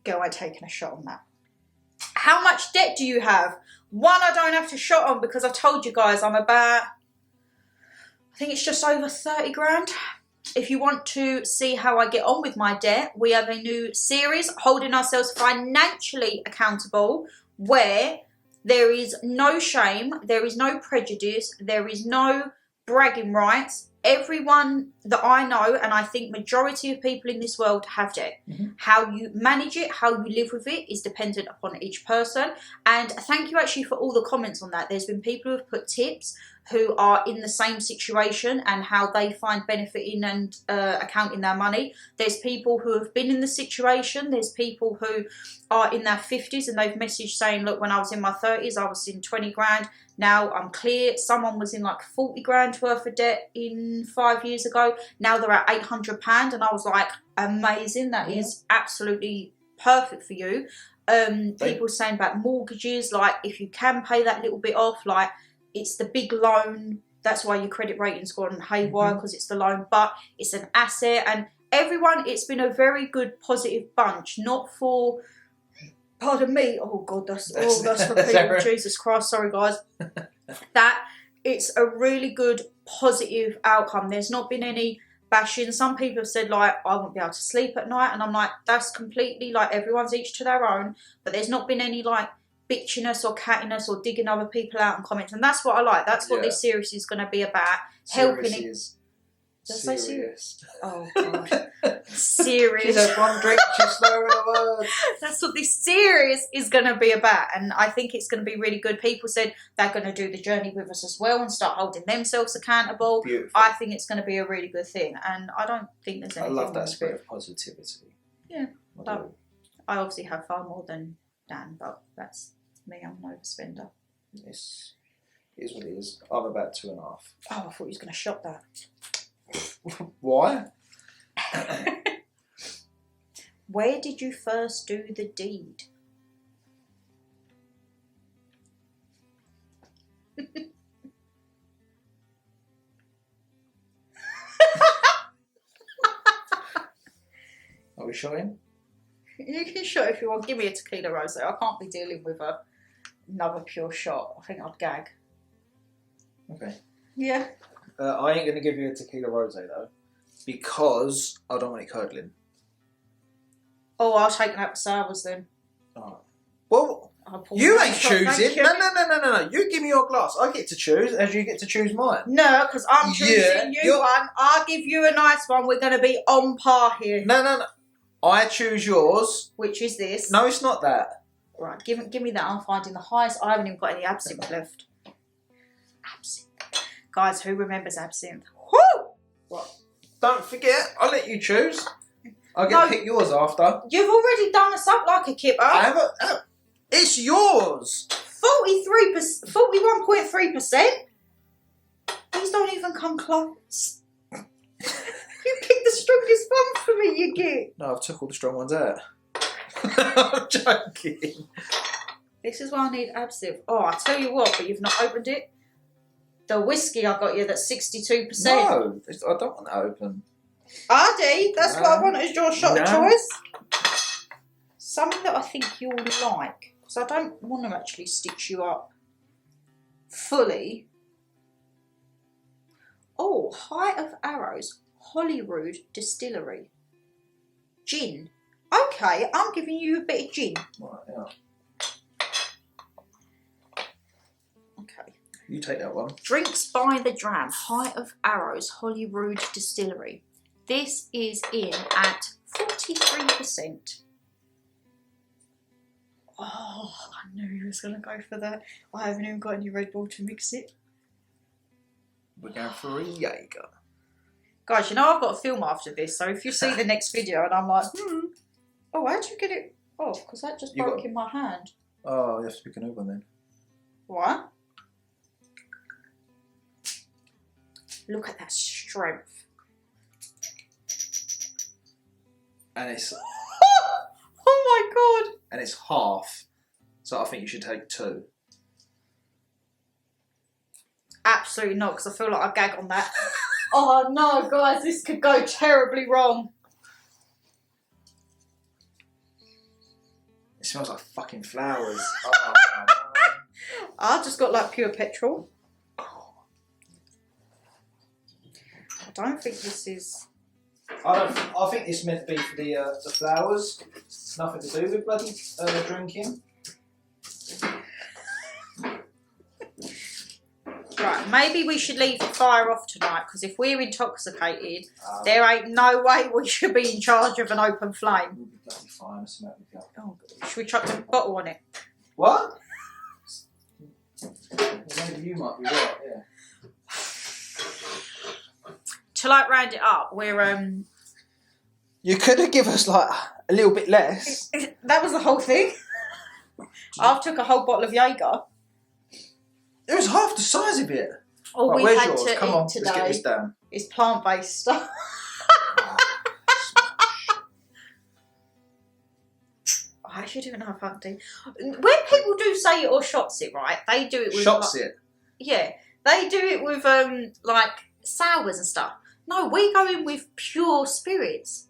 Girl ain't taking a shot on that. How much debt do you have? One, I don't have to shot on because I told you guys I'm about, I think it's just over 30 grand. If you want to see how I get on with my debt, we have a new series, Holding Ourselves Financially Accountable, where there is no shame, there is no prejudice, there is no bragging rights. Everyone that I know, and I think majority of people in this world, have debt. How you manage it, how you live with it is dependent upon each person. And thank you actually for all the comments on that. There's been people who have put tips who are in the same situation and how they find benefit in and accounting their money. There's people who have been in the situation. There's people who are in their 50s and they've messaged saying, look, when I was in my 30s, I was in 20 grand. Now I'm clear. Someone was in like 40 grand worth of debt in 5 years ago. Now they're at £800. And I was like, amazing. That is absolutely perfect for you. People saying about mortgages, like if you can pay that little bit off, like it's the big loan. That's why your credit rating's gone haywire, because it's the loan, but it's an asset. And everyone, it's been a very good positive bunch, not for, pardon me, oh God, that's for people, Jesus Christ, sorry guys. That it's a really good positive outcome. There's not been any bashing. Some people have said like, I won't be able to sleep at night, and I'm like, that's completely like, everyone's each to their own, but there's not been any like bitchiness or cattiness or digging other people out in comments, and that's what I like. That's what this series is going to be about. Helping it. Does I say serious? Oh God, serious. She's had one drink, she's slurring the words. That's what this series is going to be about, and I think it's going to be really good. People said they're going to do the journey with us as well and start holding themselves accountable. Beautiful. I think it's going to be a really good thing, and I don't think there's anything. I love that spirit of positivity. Yeah, but I obviously have far more than Dan, but that's me. I'm an overspender. Yes, it is what it is. I'm about 2.5. Oh, I thought you was going to shot that. Why? Where did you first do the deed? Are we showing? You can shot if you want. Give me a tequila rosé. I can't be dealing with another pure shot. I think I'd gag. Okay. Yeah. I ain't going to give you a tequila rosé though, because I don't want it curdling. Oh, I'll take an apple sours then. Oh. Well, you ain't choosing. No. You give me your glass. I get to choose, as you get to choose mine. No, because I'm choosing you one. I'll give you a nice one. We're going to be on par here. No. I choose yours. Which is this? No, it's not that. Right, give me that. I'm finding the highest. I haven't even got any absinthe left. Absinthe. Guys, who remembers absinthe? Woo! What? Don't forget, I'll let you choose. I'll get to pick yours after. You've already done us up like a kipper. I haven't. It's yours. 41.3%. These don't even come close. You picked the strongest one for me, you get. No, I've took all the strong ones out. I'm joking. This is why I need absinthe. Oh, I tell you what, but you've not opened it. The whiskey I got you, that's 62%. No, I don't want that open. Ardy, that's what I want as your shot of choice. Something that I think you'll like. Because I don't want to actually stitch you up fully. Oh, Height of Arrows, Holyrood Distillery. Gin. Okay, I'm giving you a bit of gin. Right, yeah. Okay. You take that one. Drinks by the Dram, Height of Arrows, Holyrood Distillery. This is in at 43%. Oh, I knew you was going to go for that. I haven't even got any Red Bull to mix it. We're going for a Jaeger. Guys, you know I've got a film after this, so if you see the next video and I'm like, oh, how'd you get it off? Because that just broke in my hand. Oh, you have to pick a new one then. What? Look at that strength. And it's... Oh my God. And it's half. So I think you should take 2. Absolutely not, because I feel like I gag on that. Oh no, guys, this could go terribly wrong. smells like fucking flowers. I just got like pure petrol. I don't think this is. I think this meant to be for the flowers. It's nothing to do with bloody drinking. Right, maybe we should leave the fire off tonight because if we're intoxicated, there ain't no way we should be in charge of an open flame. We'll be bloody fine. Let's make it go. Oh, should we chuck the bottle on it? What? Maybe you might be right. Yeah. To like round it up, we're You could have given us like a little bit less. that was the whole thing. I've took a whole bottle of Jaeger. It was half the size of it. All Right, we where's had yours? to Come eat on, today let's get this down. is plant-based stuff. I actually don't know if I do. When people do say it or shots it, right? They do it with Shots like, it. Yeah, they do it with like sours and stuff. No, we go in with pure spirits.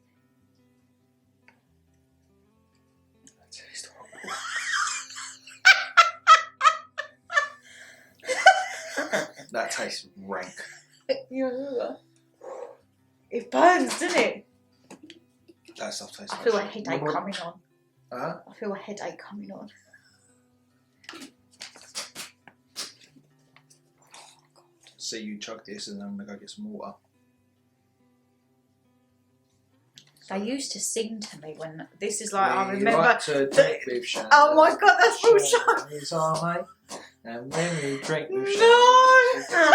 That tastes rank. Yeah. It burns, doesn't it? That stuff tastes I feel a like headache coming on. Huh? I feel a headache coming on. See you chug this and then I'm going to go get some water. They used to sing to me when this is like I We remember. like to drink with Shannon. Oh my god, that's full shot. Shannon is our mate. And when we drink with Shannon. No.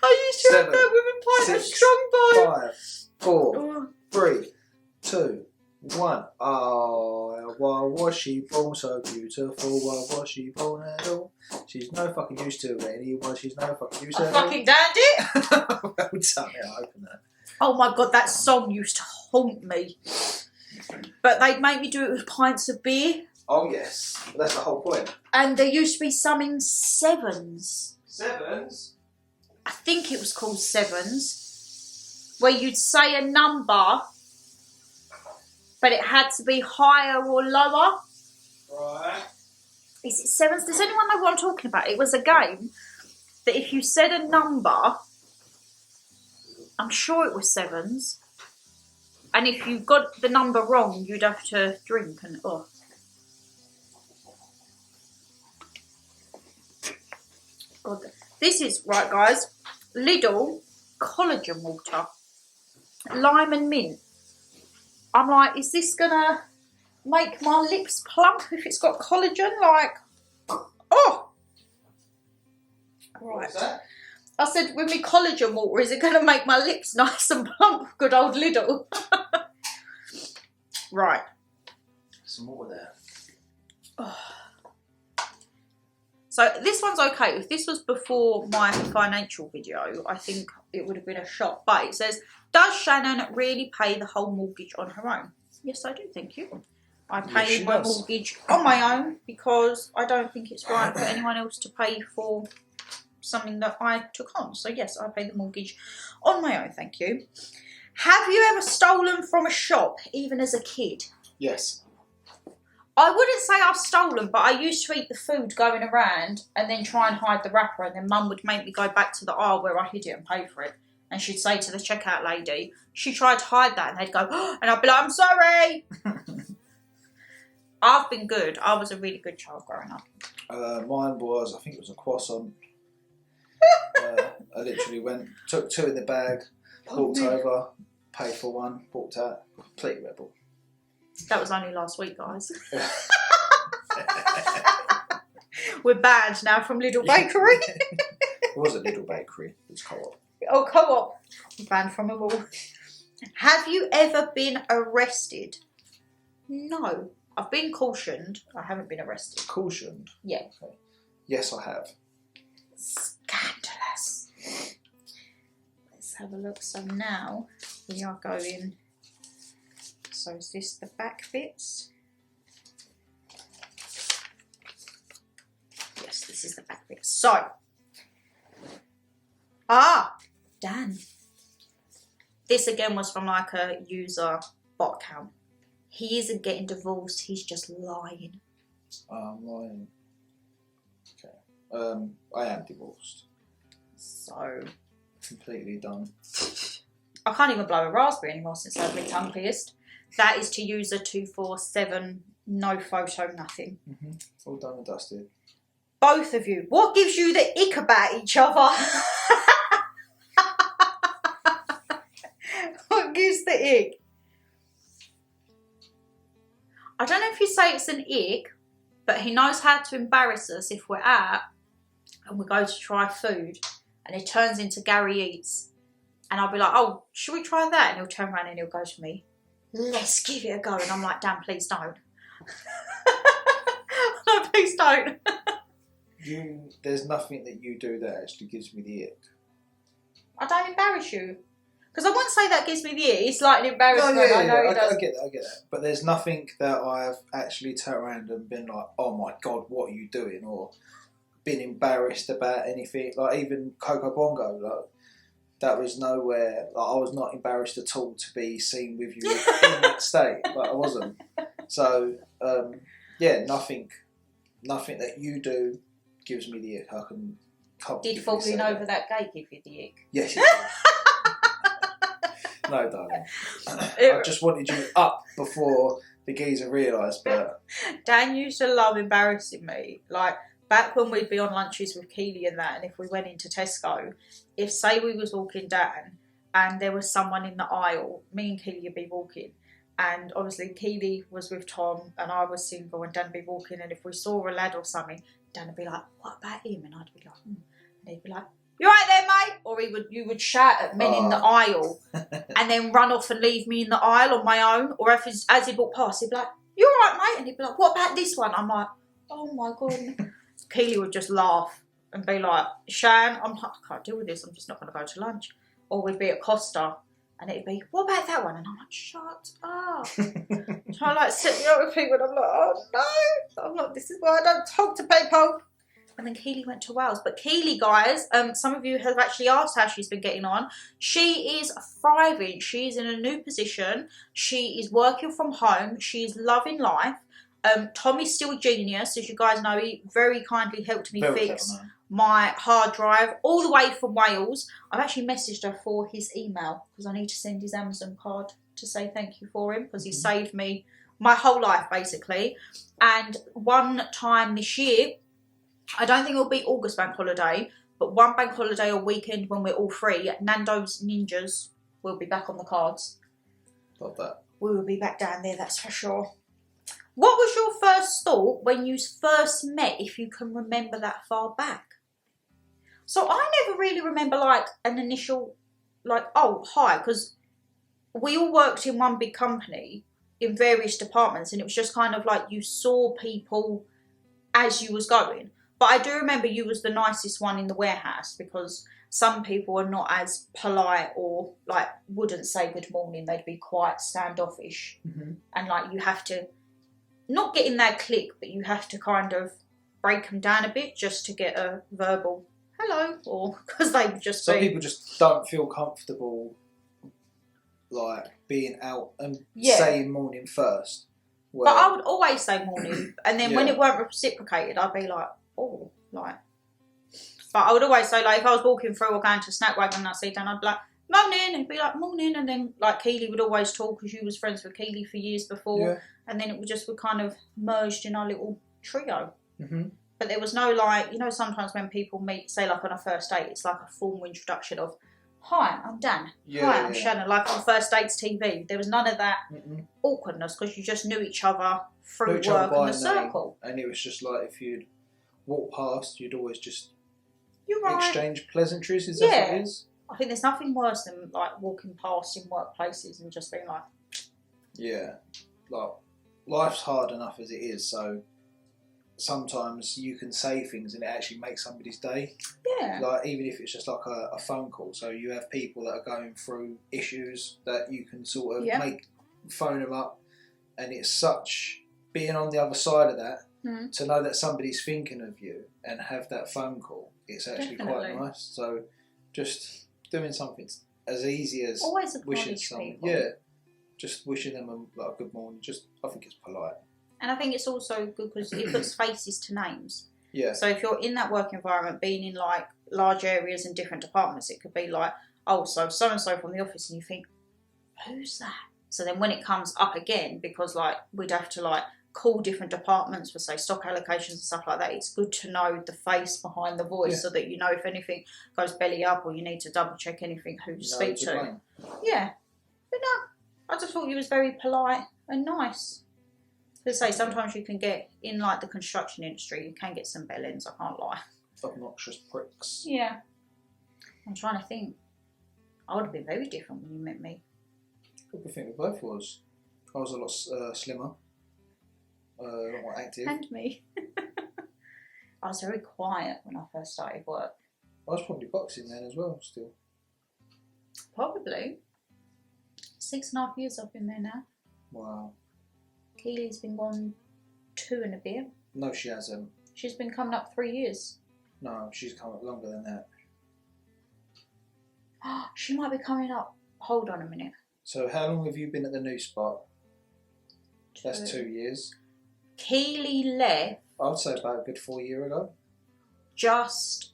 I used to have Seven, that with a pint of 6, strong boy. 5, 4, Oh. 3, 2, 1. Oh, why was she born so beautiful? Why was she born at all? She's no fucking used to anyone. She's no fucking used to I fucking damned it. Well done. Yeah, I open that. Oh my god, that song used to haunt me. But they'd make me do it with pints of beer. Oh yes, but that's the whole point. And there used to be some in sevens. Sevens? I think it was called sevens. Where you'd say a number, but it had to be higher or lower. Right. Is it sevens? Does anyone know what I'm talking about? It was a game that if you said a number, I'm sure it was sevens, and if you got the number wrong, you'd have to drink and oh. God. This is, right guys, Lidl collagen water, lime and mint. I'm like, is this gonna make my lips plump if it's got collagen? Like, oh! Right. What's that? I said, with me collagen water, is it going to make my lips nice and plump? Good old Lidl. Right. Some water there. Oh. So this one's okay. If this was before my financial video, I think it would have been a shot. But it says, does Shannon really pay the whole mortgage on her own? Yes, I do, thank you. I pay Yes, my does. mortgage on my own because I don't think it's right for anyone else to pay for something that I took on. So yes, I pay the mortgage on my own, thank you. Have you ever stolen from a shop, even as a kid? Yes. I wouldn't say I've stolen, but I used to eat the food going around and then try and hide the wrapper, and then Mum would make me go back to the aisle where I hid it and pay for it. And she'd say to the checkout lady, she tried to hide that, and they'd go, oh, and I'd be like, I'm sorry. I've been good. I was a really good child growing up. Mine was, I think it was a croissant. I literally went, took 2 in the bag, walked over, paid for 1, walked out, complete rebel. That was only last week, guys. We're banned now from Lidl Bakery. It was a little bakery, it was co-op. Oh, co-op. Banned from them all. Have you ever been arrested? No. I've been cautioned. I haven't been arrested. Cautioned? Yeah. Okay. Yes, I have. Scandalous. Let's have a look. So now we are going. So is this the back bits? Yes, this is the back bits. So. Dan. This again was from like a user bot account. He isn't getting divorced, he's just lying. I'm lying. Okay. I am divorced. So... Completely done. I can't even blow a raspberry anymore since I've been tongue pierced. That is to use a 247, no photo, nothing. All done and dusted. Both of you, what gives you the ick about each other? What gives the ick? I don't know if you say it's an ick, but he knows how to embarrass us if we're out and we go to try food and it turns into Gary Eats. And I'll be like, oh, should we try that? And he'll turn around and he'll go to me, let's give it a go. And I'm like, Dan, please don't. No, please don't. There's nothing that you do that actually gives me the ick. I don't embarrass you. Because I wouldn't say that gives me the ick. It's like an embarrassment. No, I know I get that. But there's nothing that I've actually turned around and been like, oh my God, what are you doing? Or been embarrassed about anything. Like even Coco Bongo, like, that was nowhere. Like, I was not embarrassed at all to be seen with you in that state. Like I wasn't. So yeah, nothing that you do gives me the ick. I can. Did falling over that gate give you the ick? Yes. It did. No, darling. I just wanted you up before the geezer realised. But Dan used to love embarrassing me. Like back when we'd be on lunches with Keely and that, and if we went into Tesco, if say we was walking down and there was someone in the aisle, me and Keely would be walking, and obviously Keely was with Tom and I was single and Dan would be walking, and if we saw a lad or something, Dan would be like, what about him? And I'd be like, and he'd be like, you right there, mate? Or you would shout at men in the aisle and then run off and leave me in the aisle on my own. Or if as he walked past, he'd be like, you all right, mate? And he'd be like, what about this one? I'm like, oh my God. Keely would just laugh and be like, Shan, I'm like, I can't deal with this. I'm just not going to go to lunch. Or we'd be at Costa and it'd be, what about that one? And I'm like, shut up. So I like sit me up with people and I'm like, oh no. I'm like, this is why I don't talk to people. And then Keely went to Wales. But Keely, guys, some of you have actually asked how she's been getting on. She is thriving. She's in a new position. She is working from home. She's loving life. Tommy's still a genius. As you guys know, he very kindly helped me fix my hard drive all the way from Wales. I've actually messaged her for his email because I need to send his Amazon card to say thank you for him because he saved me my whole life, basically. And one time this year, I don't think it'll be August bank holiday, but one bank holiday or weekend when we're all free, Nando's Ninjas will be back on the cards. Love that. We will be back down there, that's for sure. What was your first thought when you first met, if you can remember that far back? So I never really remember like an initial, like, oh, hi, because we all worked in one big company in various departments and it was just kind of like you saw people as you was going. But I do remember you was the nicest one in the warehouse because some people are not as polite or like wouldn't say good morning. They'd be quite standoffish. And like you have to not get in that clique, but you have to kind of break them down a bit just to get a verbal hello, or because they would just some people just don't feel comfortable like being out and saying morning first. Well, but I would always say morning, and then when it weren't reciprocated, I'd be like, oh, like. But I would always say, like, if I was walking through or going to Snack Wagon and I see Dan, I'd be like, morning, and he'd be like, morning, and then like Keely would always talk because you was friends with Keely for years before, and then it would just kind of merged in our little trio. But there was no like, you know, sometimes when people meet, say like on a first date, it's like a formal introduction of, hi, I'm Dan. Hi, I'm Shannon. Like on First Dates TV, there was none of that awkwardness because you just knew each other through work and the circle. And it was just like if you'd walk past, you'd always just You're right. exchange pleasantries. Is that what it is? I think there's nothing worse than like walking past in workplaces and just being like, like life's hard enough as it is, so sometimes you can say things and it actually makes somebody's day. Like even if it's just like a phone call. So you have people that are going through issues that you can sort of phone them up, and it's such being on the other side of that to know that somebody's thinking of you and have that phone call. It's actually quite nice. So just doing something as easy as always wishing acknowledge someone. people. just wishing them a good morning. I think it's polite. And I think it's also good because it puts faces to names. Yeah. So if you're in that work environment, being in like large areas and different departments, it could be like, oh, so and so from the office, and you think, who's that? So then when it comes up again, because like we'd have to like call different departments for say stock allocations and stuff like that, it's good to know the face behind the voice so that you know if anything goes belly up or you need to double check anything who to speak to. Yeah. But no, I just thought you was very polite and nice. To say sometimes you can get in like the construction industry, you can get some bellends, I can't lie. Obnoxious pricks. Yeah. I'm trying to think. I would have been very different when you met me. I think we both was. I was a lot slimmer. A lot more active. And me. I was very quiet when I first started work. I was probably boxing then as well, still. Probably. 6.5 years I've been there now. Wow. Keely's been gone 2 and a bit. No, she hasn't. She's been coming up 3 years. No, she's come up longer than that. She might be coming up. Hold on a minute. So how long have you been at the new spot? That's 2 years. Keely left. I'd say about a good 4 years ago. Just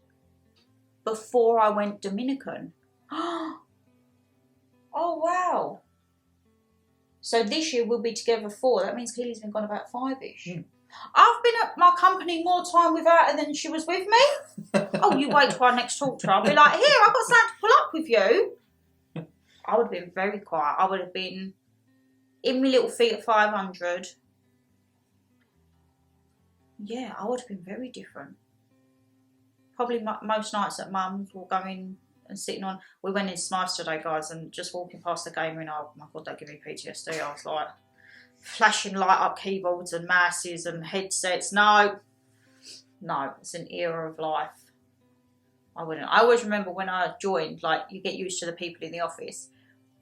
before I went Dominican. Oh wow. So this year we'll be together 4. That means Keely's been gone about 5-ish. I've been at my company more time without her than she was with me. Oh, you wait till I next talk to her. I'll be like, here, I've got something to pull up with you. I would have been very quiet. I would have been in my little feet at 500. Yeah, I would have been very different. Probably most nights at mum's we'll go in and sitting on. We went in Smyths today, guys, and just walking past the game room, oh my god, that gave me PTSD. I was like, flashing light up keyboards and mouses and headsets. No, it's an era of life. I wouldn't. I always remember when I joined, like, you get used to the people in the office,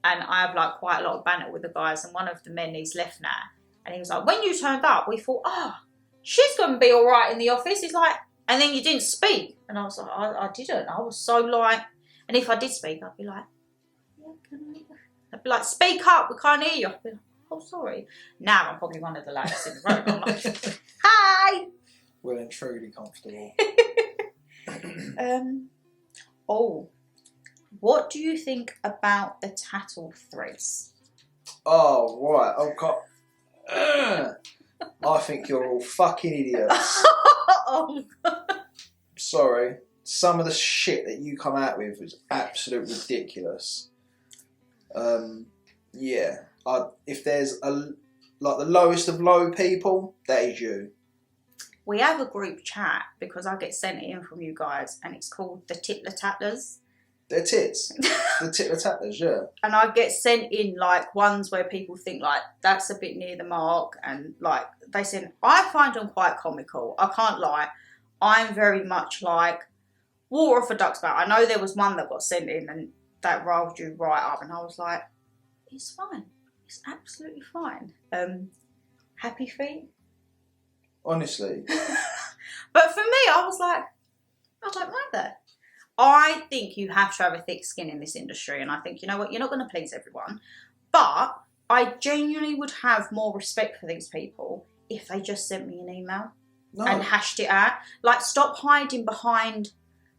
and I have like quite a lot of banter with the guys, and one of the men, he's left now, and he was like, when you turned up, we thought, oh, she's going to be all right in the office. He's like, and then you didn't speak. And I was like, I didn't. I was so like, and if I did speak, I'd be like, yeah, can I? I'd be like, speak up, we can't hear you. I'd be like, oh, sorry. Now I'm probably one of the lads in the room. I'm like, hi. Well and truly comfortable. What do you think about the tattle threads? Oh, right. Oh, God. I think you're all fucking idiots. Oh. Sorry. Some of the shit that you come out with is absolutely ridiculous. Yeah. If there's the lowest of low people, that is you. We have a group chat because I get sent it in from you guys, and it's called the Titler Tattlers. They're tits. The Titler Tattlers, yeah. And I get sent in like ones where people think like that's a bit near the mark, and like they said, I find them quite comical. I can't lie. I'm very much like water off a duck's back. I know there was one that got sent in and that riled you right up, and I was like, it's fine. It's absolutely fine. Happy feet? Honestly. But for me, I was like, I don't mind that. I think you have to have a thick skin in this industry, and I think, you know what, you're not going to please everyone, but I genuinely would have more respect for these people if they just sent me an email and hashed it out. Like, stop hiding behind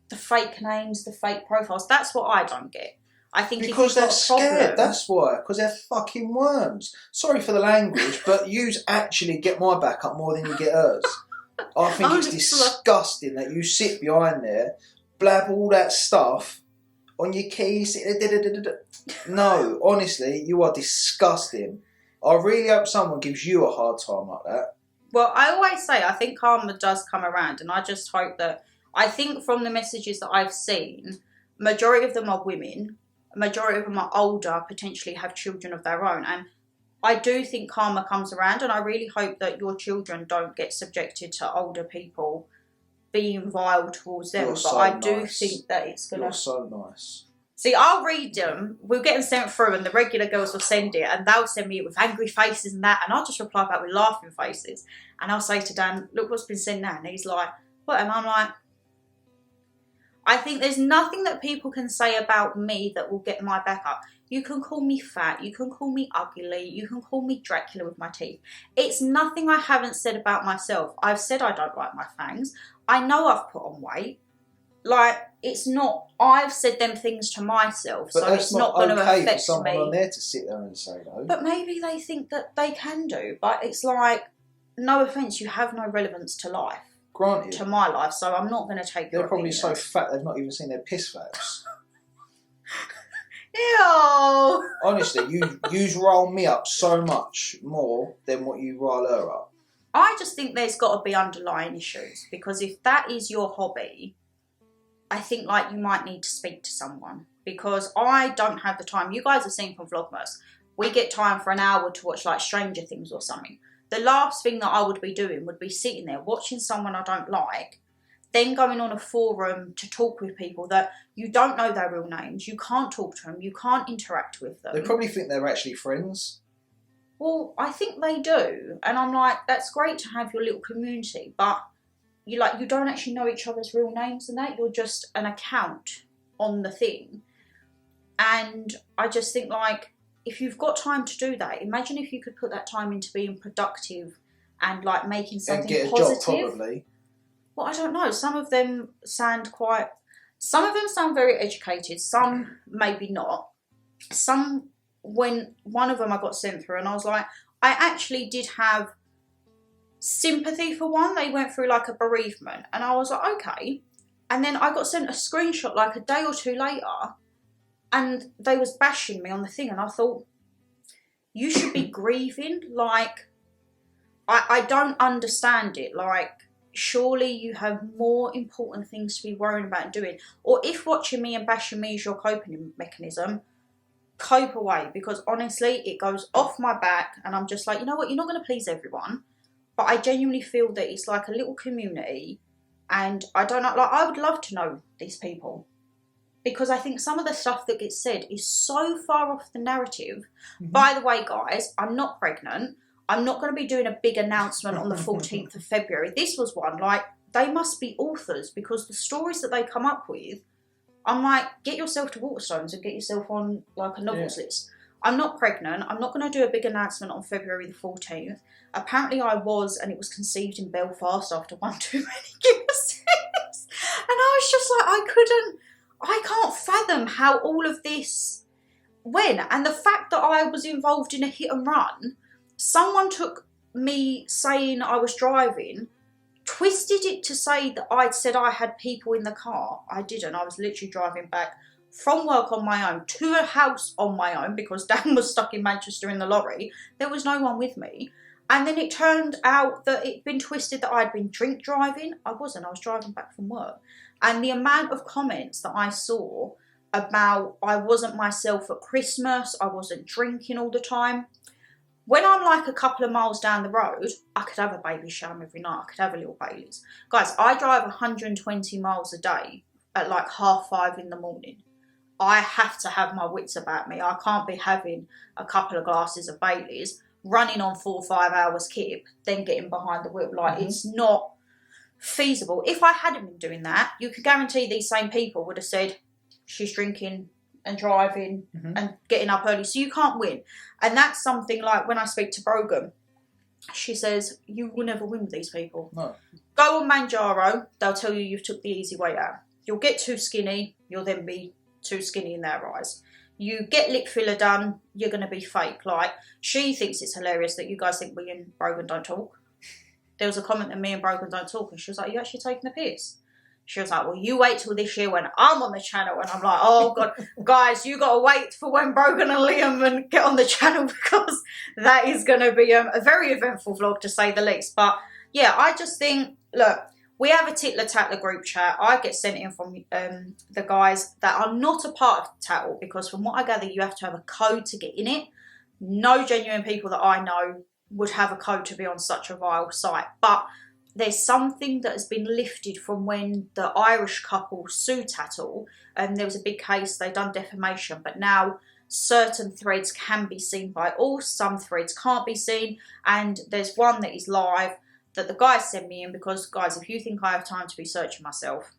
the fake names, the fake profiles. That's what I don't get. I think because they're scared, that's why. Because they're fucking worms. Sorry for the language, but yous actually get my back up more than you get hers. I think it's disgusting that you sit behind there, blab all that stuff on your keys. No, honestly, you are disgusting. I really hope someone gives you a hard time like that. Well, I always say I think karma does come around, and I just hope that, I think from the messages that I've seen, majority of them are women. A majority of them are older, potentially have children of their own. And I do think karma comes around, and I really hope that your children don't get subjected to older people being vile towards them. But I do think that it's going to... You're so nice. See, I'll read them. We'll get them sent through, and the regular girls will send it, and they'll send me it with angry faces and that, and I'll just reply back with laughing faces. And I'll say to Dan, look what's been sent now. And he's like, what? And I'm like, I think there's nothing that people can say about me that will get my back up. You can call me fat, you can call me ugly, you can call me Dracula with my teeth. It's nothing I haven't said about myself. I've said I don't like my fangs. I know I've put on weight. Like, it's not, I've said them things to myself, But so that's it's not going to okay for affect someone on me. there to sit there and say no. But maybe they think that they can do. But it's like, no offence, you have no relevance to life. Granted. To my life, so I'm not going to take your They're probably opinion. so fat they've not even seen their piss flaps. Ew. Honestly, you roll me up so much more than what you roll her up. I just think there's got to be underlying issues, because if that is your hobby, I think like you might need to speak to someone, because I don't have the time. You guys have seen from Vlogmas, we get time for an hour to watch like Stranger Things or something. The last thing that I would be doing would be sitting there watching someone I don't like, then going on a forum to talk with people that you don't know their real names, you can't talk to them, you can't interact with them. They probably think they're actually friends. Well, I think they do, and I'm like, that's great to have your little community, but you don't actually know each other's real names and that. You're just an account on the thing. And I just think, like, if you've got time to do that, imagine if you could put that time into being productive and like making something and get a positive. job, probably. Well, I don't know. Some of them sound very educated. Some maybe not. Some, when one of them I got sent through, and I was like, I actually did have sympathy for one. They went through like a bereavement, and I was like, okay. And then I got sent a screenshot like a day or two later, and they was bashing me on the thing, and I thought, you should be grieving. Like, I don't understand it. Like, surely you have more important things to be worrying about and doing. Or if watching me and bashing me is your coping mechanism, cope away, because honestly, it goes off my back, and I'm just like, you know what, you're not going to please everyone. But I genuinely feel that it's like a little community, and I don't know, like, I would love to know these people, because I think some of the stuff that gets said is so far off the narrative. Mm-hmm. By the way, guys, I'm not pregnant. I'm not going to be doing a big announcement on the 14th of February. This was one, like, they must be authors, because the stories that they come up with, I'm like, get yourself to Waterstones and get yourself on, like, a novels list. I'm not pregnant. I'm not going to do a big announcement on February the 14th. Apparently I was, and it was conceived in Belfast after one too many giveaways. And I was just like, I can't fathom how all of this went. And the fact that I was involved in a hit and run, someone took me saying I was driving, twisted it to say that I'd said I had people in the car. I didn't. I was literally driving back from work on my own to a house on my own, because Dan was stuck in Manchester in the lorry. There was no one with me. And then it turned out that it'd been twisted that I'd been drink driving. I wasn't. I was driving back from work. And the amount of comments that I saw about I wasn't myself at Christmas, I wasn't drinking all the time. When I'm like a couple of miles down the road, I could have a baby shower every night. I could have a little Baileys. Guys, I drive 120 miles a day at like 5:30 in the morning. I have to have my wits about me. I can't be having a couple of glasses of Baileys, running on 4 or 5 hours kip, then getting behind the wheel. Like, it's not feasible. If I hadn't been doing that, you could guarantee these same people would have said, she's drinking and driving and getting up early. So you can't win. And that's something like when I speak to Brogan, she says, you will never win with these people. No. Go on Manjaro, they'll tell you you've took the easy way out. You'll get too skinny, you'll then be too skinny in their eyes. You get lip filler done, you're going to be fake. Like, she thinks it's hilarious that you guys think we and Brogan don't talk. There was a comment that me and Brogan don't talk, and she was like, are you actually taking the piss? She was like, well, you wait till this year when I'm on the channel. And I'm like, oh, God, guys, you got to wait for when Brogan and Liam and get on the channel, because that is going to be a very eventful vlog, to say the least. But, yeah, I just think, look, we have a Tittler Tattler group chat. I get sent in from the guys that are not a part of the Tattle, because from what I gather, you have to have a code to get in it. No genuine people that I know would have a code to be on such a vile site. But there's something that has been lifted from when the Irish couple sued Tattle, and there was a big case, they done defamation, but now certain threads can be seen by all, some threads can't be seen, and there's one that is live that the guys sent me in, because, guys, if you think I have time to be searching myself,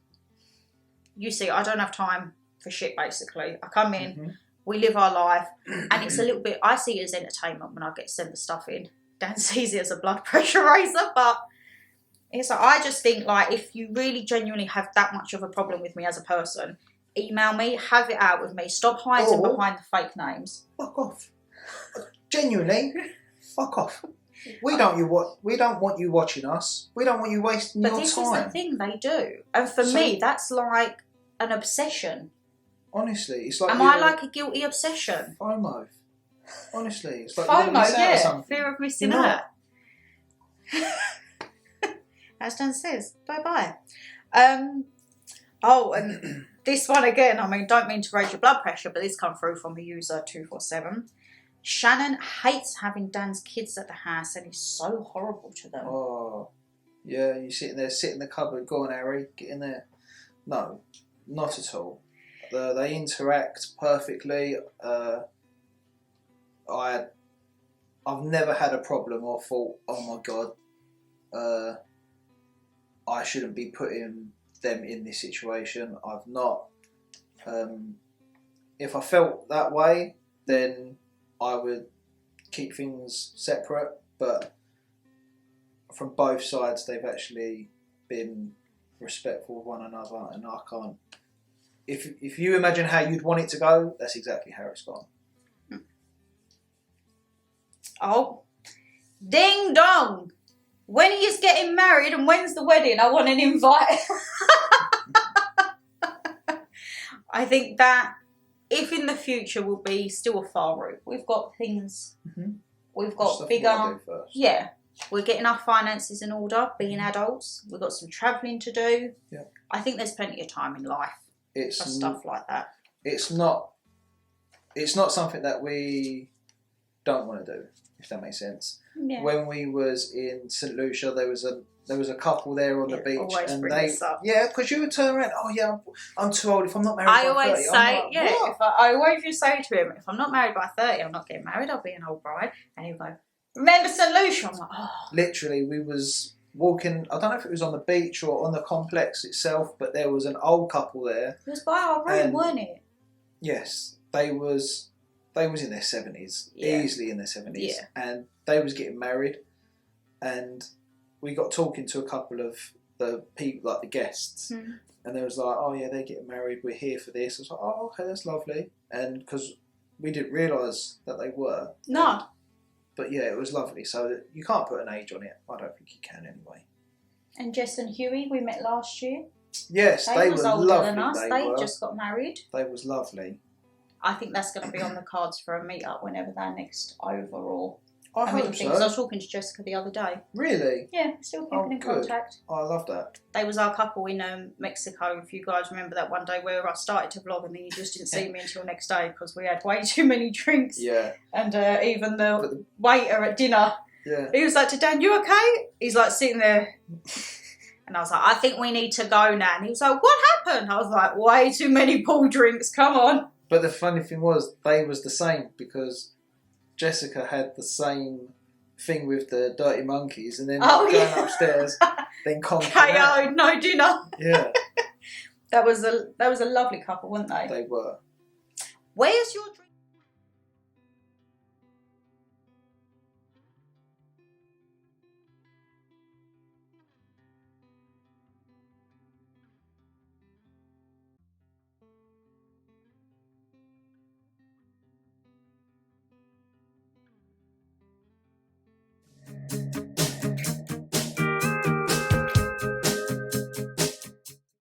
you see, I don't have time for shit, basically. I come in, We live our life, and it's a little bit. I see it as entertainment when I get sent the stuff in. Dan sees it as a blood pressure raiser, but it's like, I just think, like, if you really genuinely have that much of a problem with me as a person, email me, have it out with me. Stop hiding behind the fake names. Fuck off. Genuinely, fuck off. We don't want you watching us. We don't want you wasting your time. But this is the thing, they do. And for me, that's like an obsession. Honestly, it's like... Am I like a guilty obsession? FOMO. Honestly, it's like FOMO, you're miss out or yeah. something. Fear of missing out. As Dan says, bye-bye. Oh, and this one again, I mean, don't mean to raise your blood pressure, but this come through from the user 247. Shannon hates having Dan's kids at the house and he's so horrible to them. Oh, yeah, you sitting there, sit in the cupboard, go on Harry, get in there. No, not at all. They interact perfectly. I've never had a problem or thought, oh my God, I shouldn't be putting them in this situation. I've not. If I felt that way, then I would keep things separate, but from both sides they've actually been respectful of one another, and I can't. If you imagine how you'd want it to go, that's exactly how it's gone. Oh, ding dong! When are you getting married and when's the wedding? I want an invite. I think that if in the future will be still a far route. We've got things, we've got bigger, yeah, we're getting our finances in order, being adults. We've got some travelling to do. Yeah. I think there's plenty of time in life for stuff like that. It's not something that we don't want to do, if that makes sense. Yeah. When we was in St Lucia, there was a couple there on the beach, and because you would turn around, oh yeah, I'm too old. If I'm not married I by 30, always say, like, yeah. If I always just say to him, if I'm not married by 30, I'm not getting married. I'll be an old bride. And he'll go, remember St Lucia? I'm like, oh. Literally, we was walking. I don't know if it was on the beach or on the complex itself, but there was an old couple there. It was by our room, wasn't it? Yes, they was in their 70s, easily in their 70s, and they was getting married, and we got talking to a couple of the people, like the guests, and they was like, oh yeah, they're getting married, we're here for this. I was like, oh okay, that's lovely, and because we didn't realise that they were. No. But yeah, it was lovely, so you can't put an age on it. I don't think you can anyway. And Jess and Huey, we met last year. Yes, they was were older lovely. Than us. They just got married. They was lovely. I think that's going to be on the cards for a meet-up whenever they're next over, or... I hope so. I was talking to Jessica the other day. Really? Yeah, still keeping in contact. Oh, I love that. They was our couple in Mexico. If you guys remember that one day where I started to vlog and then you just didn't see me until next day because we had way too many drinks. Yeah. And even the waiter at dinner, he was like to Dan, you okay? He's like sitting there. And I was like, I think we need to go now. And he was like, what happened? I was like, way too many pool drinks, come on. But the funny thing was, they was the same because Jessica had the same thing with the dirty monkeys, and then going upstairs, then KO'd, no dinner. Yeah. That was a lovely couple, weren't they? They were. Where's your